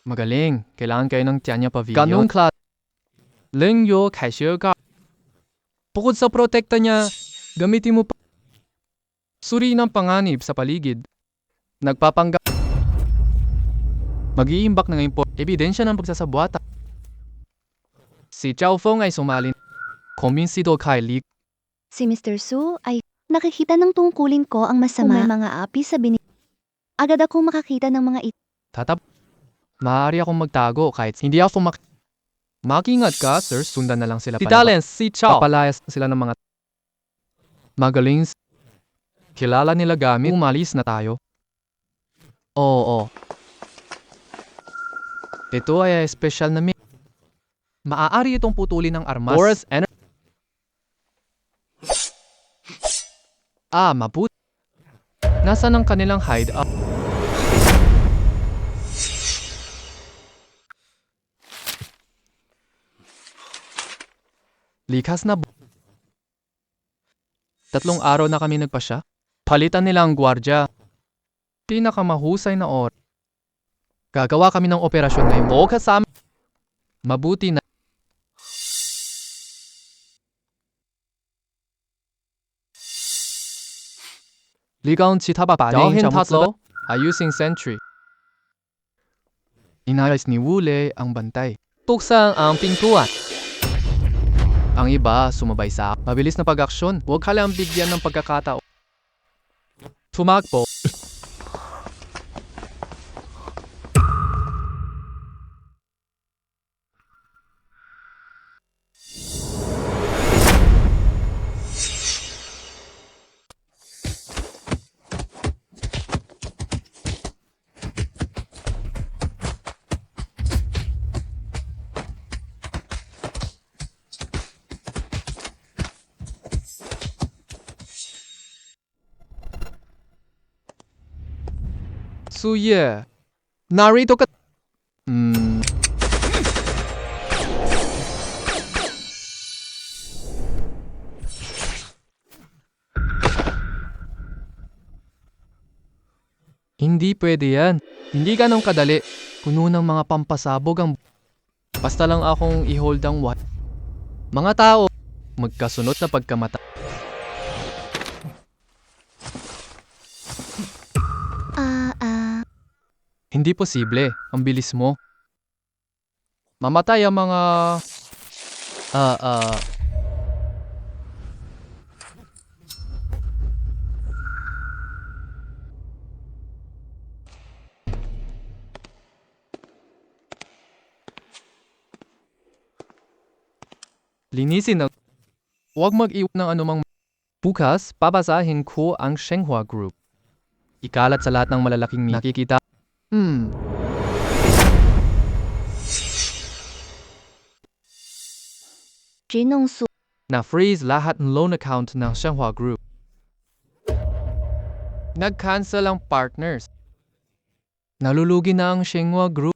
Magaling. Kailangan kayo ng Tianya Pavilion. Ganong class. Lengyo Kaisyoga. Bukod sa protekta niya, gamitin mo pa suri ng panganib sa paligid. Nagpapanggap. Mag-iimbak ng ebidensya ng pagsasabuata. Si Zhao Feng ay sumalin. Kuminsido kay Li. Si Mr. Su ay nakikita ng tungkulin ko ang masama. Kung may mga api sa agad akong makakita ng mga ito. Maaari akong magtago kahit hindi ako Mag-ingat ka, sir. Sundan na lang sila. Si Talens, si Chao. Papalayas sila ng mga magaling. Kilala nila gamit. Umalis na tayo. Oo. Ito ay special na maaari itong putulin ng armas. Forest Energy. Mabuti. Nasaan ang kanilang hideout? Likas na 3 araw na kami nagpasya. Palitan nila ang gwardya. Pinakamahusay na oras. Gagawa kami ng operasyon ngayon. Oo, kasama. Mabuti na. Ligaw chitaba pa dahil tatlo ayusing sentry. Inayos ni Wule ang bantay. Tuksan ang pintuan. Ang iba sumabay sa mabilis na pag-aksyon. Huwag ka lang bigyan ng pagkakataon. Tumakbo. Suye, narito ka... Hindi pwede yan. Hindi ganong kadali. Puno ng mga pampasabog ang... Basta lang akong i-hold ang what. Mga tao, magkasunod na pagkamata. Hindi posible. Ang bilis mo. Mamatay ang mga... Linisin ang... Huwag mag-iwan ng anumang... Bukas, pabasahin ko ang Shenhua Group. Ikalat sa lahat ng malalaking nakikita. Jinong Su. Na-freeze lahat ng loan account ng Shenhua Group. Nag-cancel ang partners. Nalulugi na ang Shenhua Group.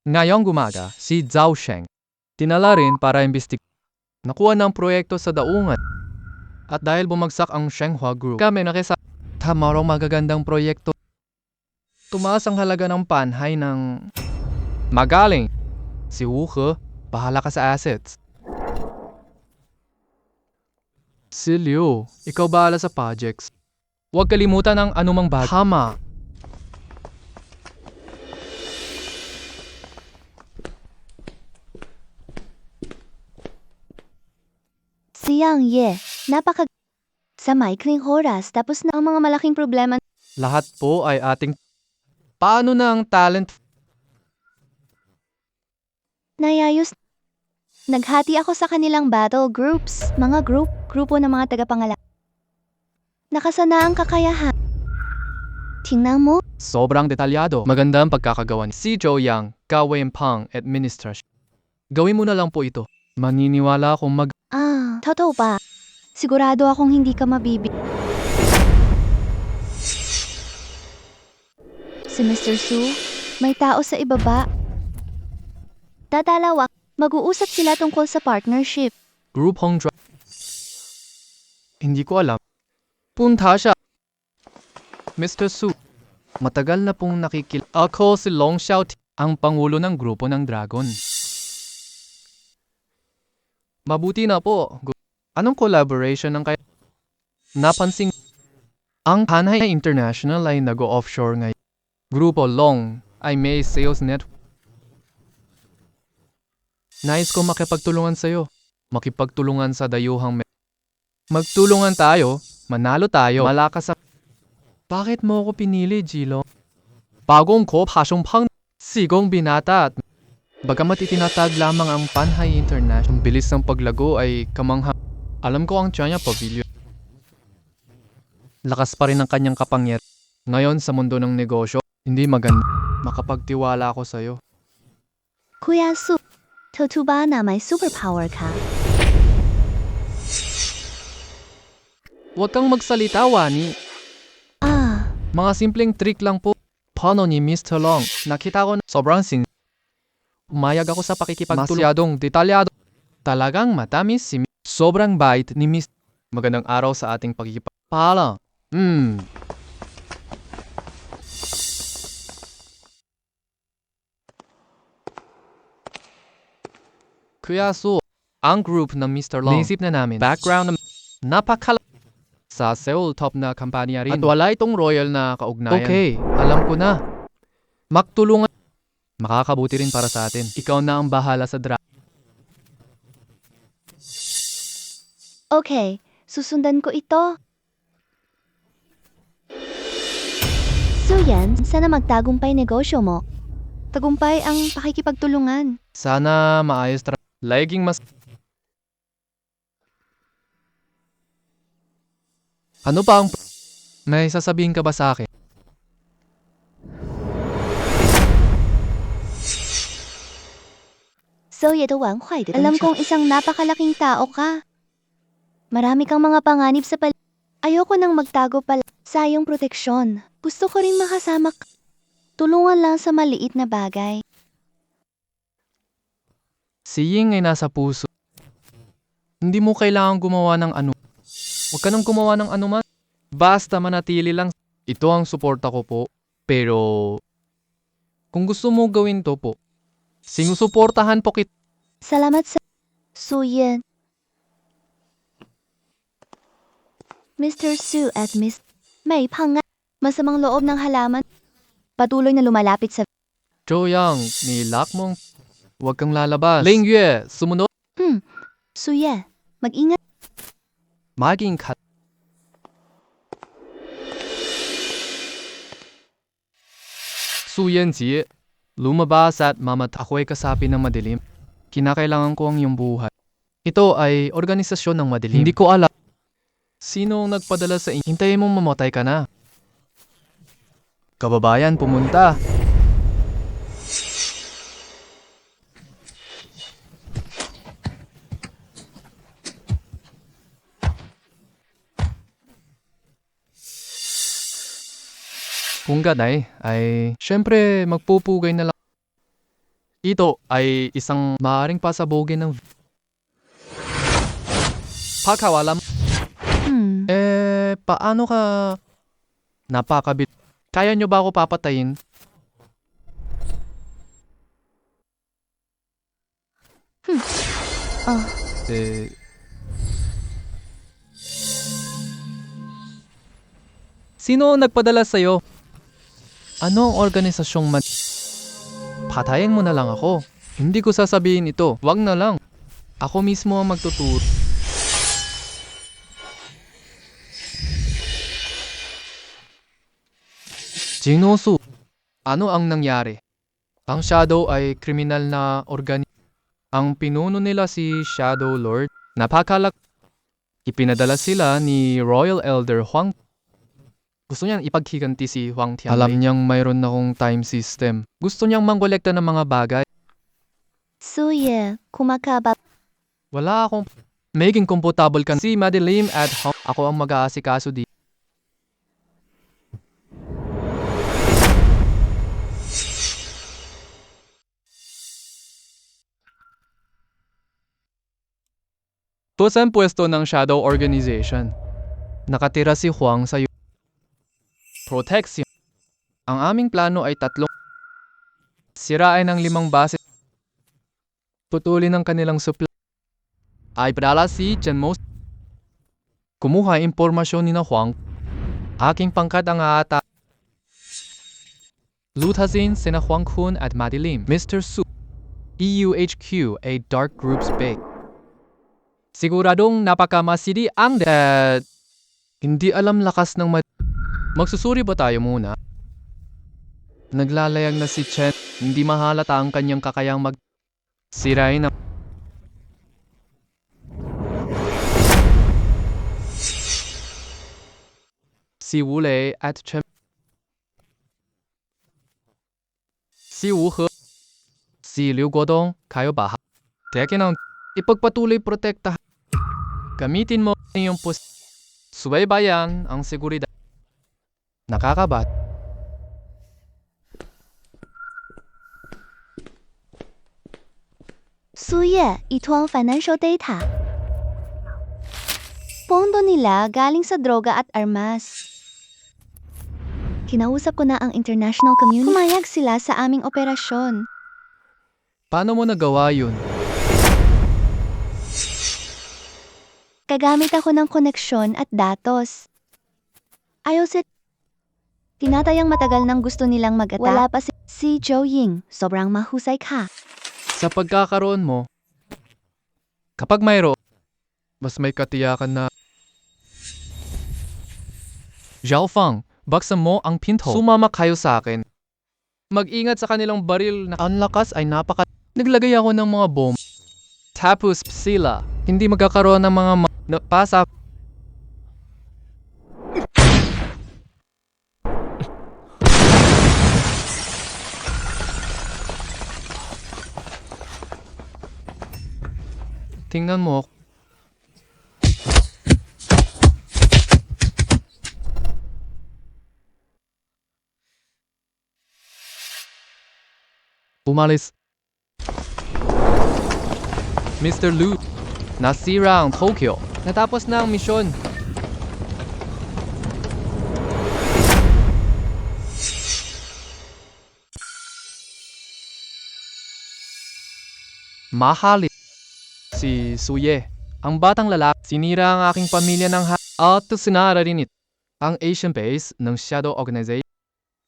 Ngayong umaga, si Zhao Sheng. Tinala rin para imbestig. Nakuha ng proyekto sa daungan. At dahil bumagsak ang Shenhua Group, kami tamarong magagandang proyekto. Tumaas ang halaga ng panhay ng... Magaling! Si Wu He, bahala ka sa assets. Si Liu, ikaw bahala sa projects. Huwag kalimutan ang anumang bagay. Tama! Siyang Ye. Sa maikling oras tapos na ang mga malaking problema. Lahat po ay ating... Paano na ang talent? Nayayos. Naghati ako sa kanilang battle groups. Mga grupo ng mga tagapangala. Nakasana ang kakayahan. Tingnan mo. Sobrang detalyado. Maganda ang pagkakagawa ni si Zhou Yang, Gawin Pang, Administration. Gawin mo na lang po ito. Maniniwala akong Totoo ba? Sigurado akong hindi ka mabibi. Si Mr. Su, may tao sa ibaba. Dadalawa, mag-uusap sila tungkol sa partnership. Group Hong Drive. Hindi ko alam. Punta siya. Mr. Su, matagal na pong Ako si Long Xiao, ang pangulo ng grupo ng Dragon. Mabuti na po. Anong collaboration ng kaya? Napansin ang Hanhai International ay nag-offshore ngayon. Grupo Long ay may sales network. Nais ko makipagtulungan sa'yo. Makipagtulungan sa dayuhang Magtulungan tayo, manalo tayo, malakas sa... Bakit mo ako pinili, Jilo? Bagong ko, pasyong pang... Sigong binata at... Bagamat itinatag lamang ang Panhai International, ang bilis ng paglago ay kamangha. Alam ko ang China Pavilion. Lakas pa rin ang kanyang kapangyarihan. Ngayon sa mundo ng negosyo, hindi maganda. Makapagtiwala ako sa'yo. Kuya Su, totoo ba na may superpower ka? Huwag kang magsalita, Wani. Mga simpleng trick lang po. Paano ni Mr. Long? Nakita ko na sobrang Umayag ako sa pakikipagtulong. Masyadong detalyado. Talagang matamis si Sobrang bait ni Miss. Magandang araw sa ating pagkikipagpala. Kuya Su, ang group ng Mr. Long. Naisip na namin. Background na sa Seoul top na kampanya rin. At wala itong royal na kaugnayan. Okay, alam ko na. Magtulungan. Makakabuti rin para sa atin. Ikaw na ang bahala sa Okay, susundan ko ito. So yan, sana magtagumpay negosyo mo. Tagumpay ang pakikipagtulungan. Sana maayos Laging mas... Ano pa ang... May sasabihin ka ba sa akin? So ito alam kong isang napakalaking tao ka. Marami kang mga panganib sa Ayoko nang magtago pala sa iyong proteksyon. Gusto ko rin makasama ka. Tulungan lang sa maliit na bagay. Si Ying ay nasa puso. Hindi mo kailangang gumawa ng ano. Huwag ka nang gumawa ng anuman. Basta manatili lang. Ito ang suporta ko po. Pero, kung gusto mo gawin to po, sinusuportahan po kita. Salamat sa Suyen. Mr. Su at Miss May Panga. Masamang loob ng halaman. Patuloy na lumalapit sa Joyang, nilak mong huwag kang lalabas. Ling Yue, sumunod. Suye. Mag-ingat. Maging kat. Su Yanji, lumabas at ako'y kasapi ng madilim. Kinakailangan ko ang iyong buhay. Ito ay organisasyon ng madilim. Hindi ko alam. Sino ang nagpadala sa inyo? Hintayin mong mamatay ka na. Kababayan, pumunta. Kung ganay, ay syempre magpupugay na lang. Ito ay isang maaaring pasabogin ng pagkawalam. Paano ka napakabit? Kaya nyo ba ako papatayin? Oh. Sino ang nagpadala sa'yo? Anong organisasyong patayin mo na lang ako. Hindi ko sasabihin ito. Wag na lang. Ako mismo ang magtuturo. Jinosu, ano ang nangyari? Ang Shadow ay kriminal na Ang pinuno nila si Shadow Lord. Napakalak. Ipinadala sila ni Royal Elder Huang. Gusto niyang ipaghiganti si Huang Tianwei. Alam niyang mayroon akong time system. Gusto niyang mangkolekta ng mga bagay. Suye, kumakaba. Wala akong maging komportable ka. Si Madilim at Hong. Ako ang mag-aasikaso di. Ito sa pwesto ng Shadow Organization. Nakatira si Huang sa protection. Ang aming plano ay 3. Sirain ang 5 base. Putulin ang kanilang supply. Ay padala si Chenmo. Kumuha impormasyon ni na Huang. Aking pangkat ang aata. Lutasin sina Huang Kun at Madilim. Mr. Su. EUHQ, a dark group's big. Siguradong napakamasidi ang hindi alam lakas ng Magsusuri ba tayo muna? Naglalayag na si Chen. Hindi mahalata ang kanyang kakayang sirain ang si Wulei at Chen. Si Wu He. Si Liu Guodong, kayo ba? Teka nang ipagpatuloy protekta. Gamitin mo ang iyong subaybayan ang seguridad. Nakakabat. Suye, ito ang financial data. Pondo nila galing sa droga at armas. Kinausap ko na ang international community. Pumayag sila sa aming operasyon. Paano mo nagawa yun? Kagamit ako ng koneksyon at datos. Ayos it. Tinatayang matagal nang gusto nilang mag-attack. Wala pa si Zhou Ying. Sobrang mahusay ka. Sa pagkakaroon mo, kapag mayroon, mas may katiyakan na Zhao Fang, baksan mo ang pinto. Sumama kayo sa akin. Mag-ingat sa kanilang baril na ang lakas ay Naglagay ako ng mga bomb. Tapos sila, hindi magkakaroon ng mga pasa. Tingnan mo. Umalis. Mr. Lu, nasira ang Tokyo. Natapos na ang misyon. Mahali. Si Suye, ang batang lalaki, sinira ang aking pamilya ng at sinara rin ito. Ang Asian base ng Shadow Organization.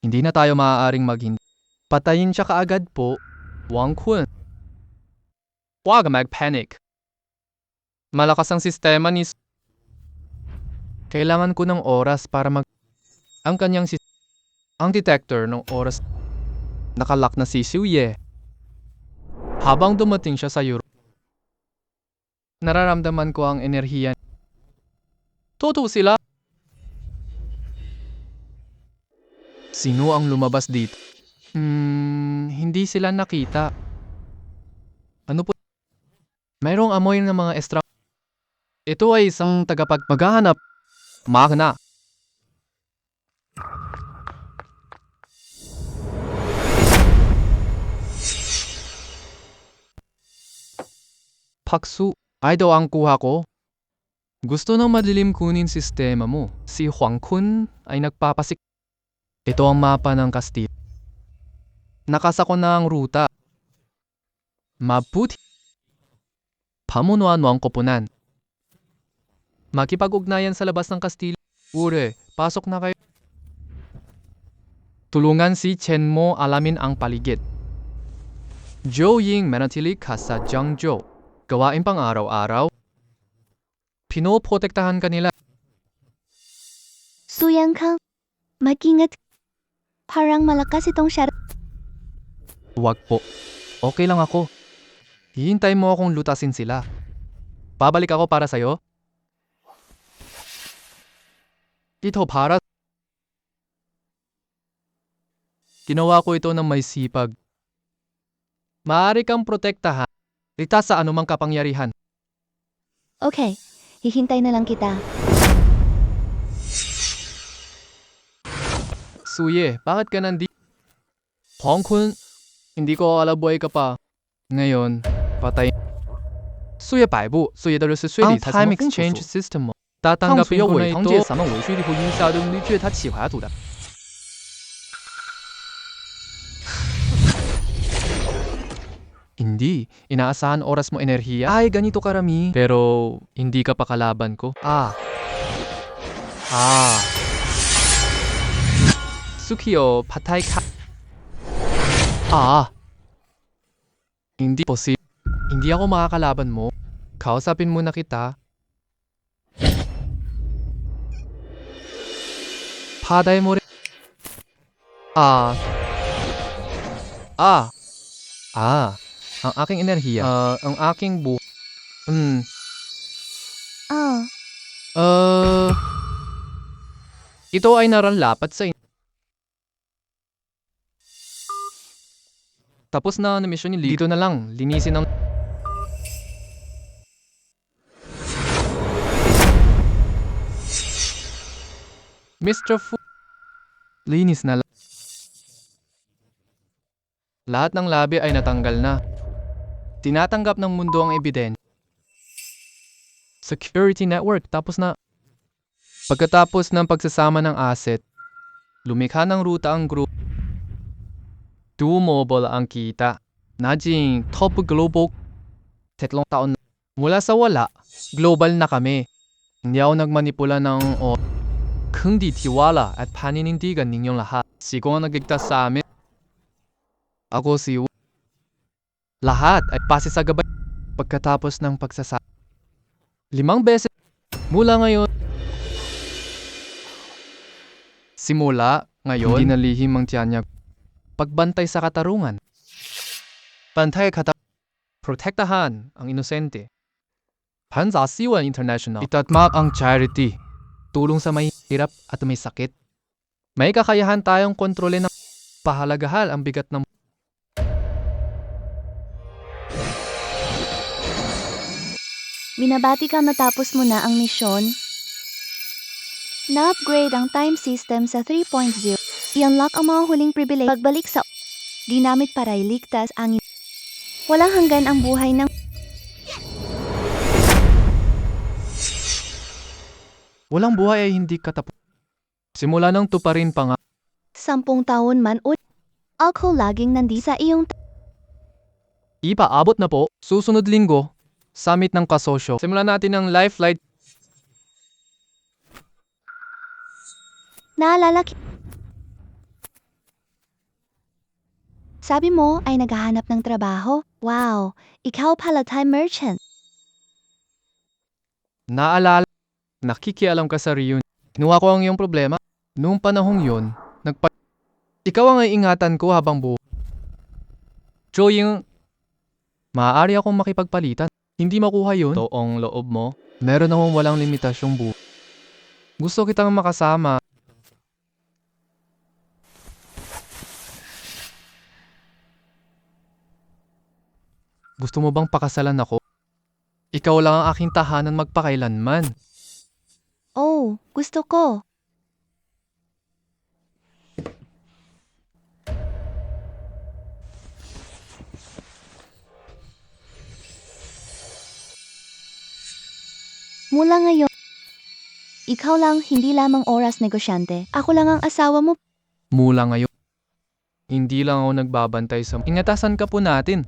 Hindi na tayo maaaring maghindi. Patayin siya kaagad po, Wang Kun. Huwag mag-panic. Malakas ang sistema ni Kailangan ko ng oras para ang kanyang ang detector ng oras. Nakalock na si Suye. Habang dumating siya sa Europe, nararamdaman ko ang enerhiya. Totoo sila. Sino ang lumabas dito? Hindi sila nakita. Ano po? Mayroong amoy ng mga extra. Ito ay isang maghahanap. Magna. Paksu, ay daw ang kuha ko. Gusto ng madilim kunin sistema mo. Si Huang Kun ay nagpapasik. Ito ang mapa ng Kastil. Nakasako na ang ruta. Mabuti. Pamunuan mo ang koponan. Makipag-ugnayan sa labas ng Kastil. Ure, pasok na kayo. Tulungan si Chen mo alamin ang paligid. Zhou Ying manatili ka sa Jiangzhou. Gawain pang araw-araw. Pinoprotektahan kanila. Suyang Kang, mag-ingat. Parang malakas itong shadow. Wag po. Okay lang ako. Hihintay mo akong lutasin sila. Babalik ako para sa'yo. Ito para. Ginawa ko ito ng may sipag. Maaari kang protektahan. Rita sa anumang kapangyarihan. Okay, hihintay na lang kita. Suye, bakit ka nandito? Hong Kun, hindi ko alam buhay ka pa. Ngayon, patay. Suye Baibu, Suye的是水理才 time exchange system mo. Tatanggapin ko na ito. Hindi, inaasahan oras mo enerhiya. Ay, ganito karami. Pero, hindi ka pa kalaban ko. Sukiyo, patay ka. Hindi posible. Hindi ako makakalaban mo. Kausapin muna kita. Paday mo rin. Ang aking enerhiya. Ang aking ito ay naralapat sa Tapos na ang mission ni Dito na lang, linisin ang Mr. Fu. Linis na lang. Lahat ng labi ay natanggal na. Tinatanggap ng mundo ang ebidensya. Security network, tapos na. Pagkatapos ng pagsasama ng asset, lumikha ng ruta ang group. Mobile ang kita. Naging top global. 3 taon na. Mula sa wala, global na kami. Hindi ako nagmanipula ng kundi tiwala at paninindigan ninyong lahat. Siko ang nagligtas sa amin. Ako si Lahat ay base sa gabay. Pagkatapos ng pagsasama. 5 beses mula ngayon. Simula ngayon, hindi na lihim ang tiyanyag. Pagbantay sa katarungan. Bantay protektahan ang inosente. Hansa Siwan International. Itatmak ang charity. Tulong sa may hirap at may sakit. May kakayahan tayong kontrolin ng pahalagahan ang bigat ng Binabati ka matapos mo na ang misyon. Na-upgrade ang time system sa 3.0. I-unlock ang mga huling privilege. Pagbalik sa ginamit para iligtas ang walang hanggan ang buhay ng Walang buhay ay hindi katapos. Simula nang tuparin pa nga. 10 taon man o ako laging nandi sa iyong Ipaabot na po, susunod linggo, summit ng kasosyo. Simulan natin ang life flight. naalala Sabi mo ay naghahanap ng trabaho? Wow, ikaw pala time merchant. Naalala, nakikialam ka sa reunion. Kinuha ko ang iyong problema. Noong panahong yon, ikaw ang iingatan ko habang buo. Joying, maaari akong makipagpalitan. Hindi makuha yun. Toong loob mo. Meron akong walang limitasyong buo. Gusto kitang makasama. Gusto mo bang pakasalan ako? Ikaw lang ang aking tahanan magpakailanman. Oh, gusto ko. Mula ngayon, ikaw lang hindi lamang oras negosyante. Ako lang ang asawa mo. Mula ngayon, hindi lang ako nagbabantay sa ingatasan ka po natin.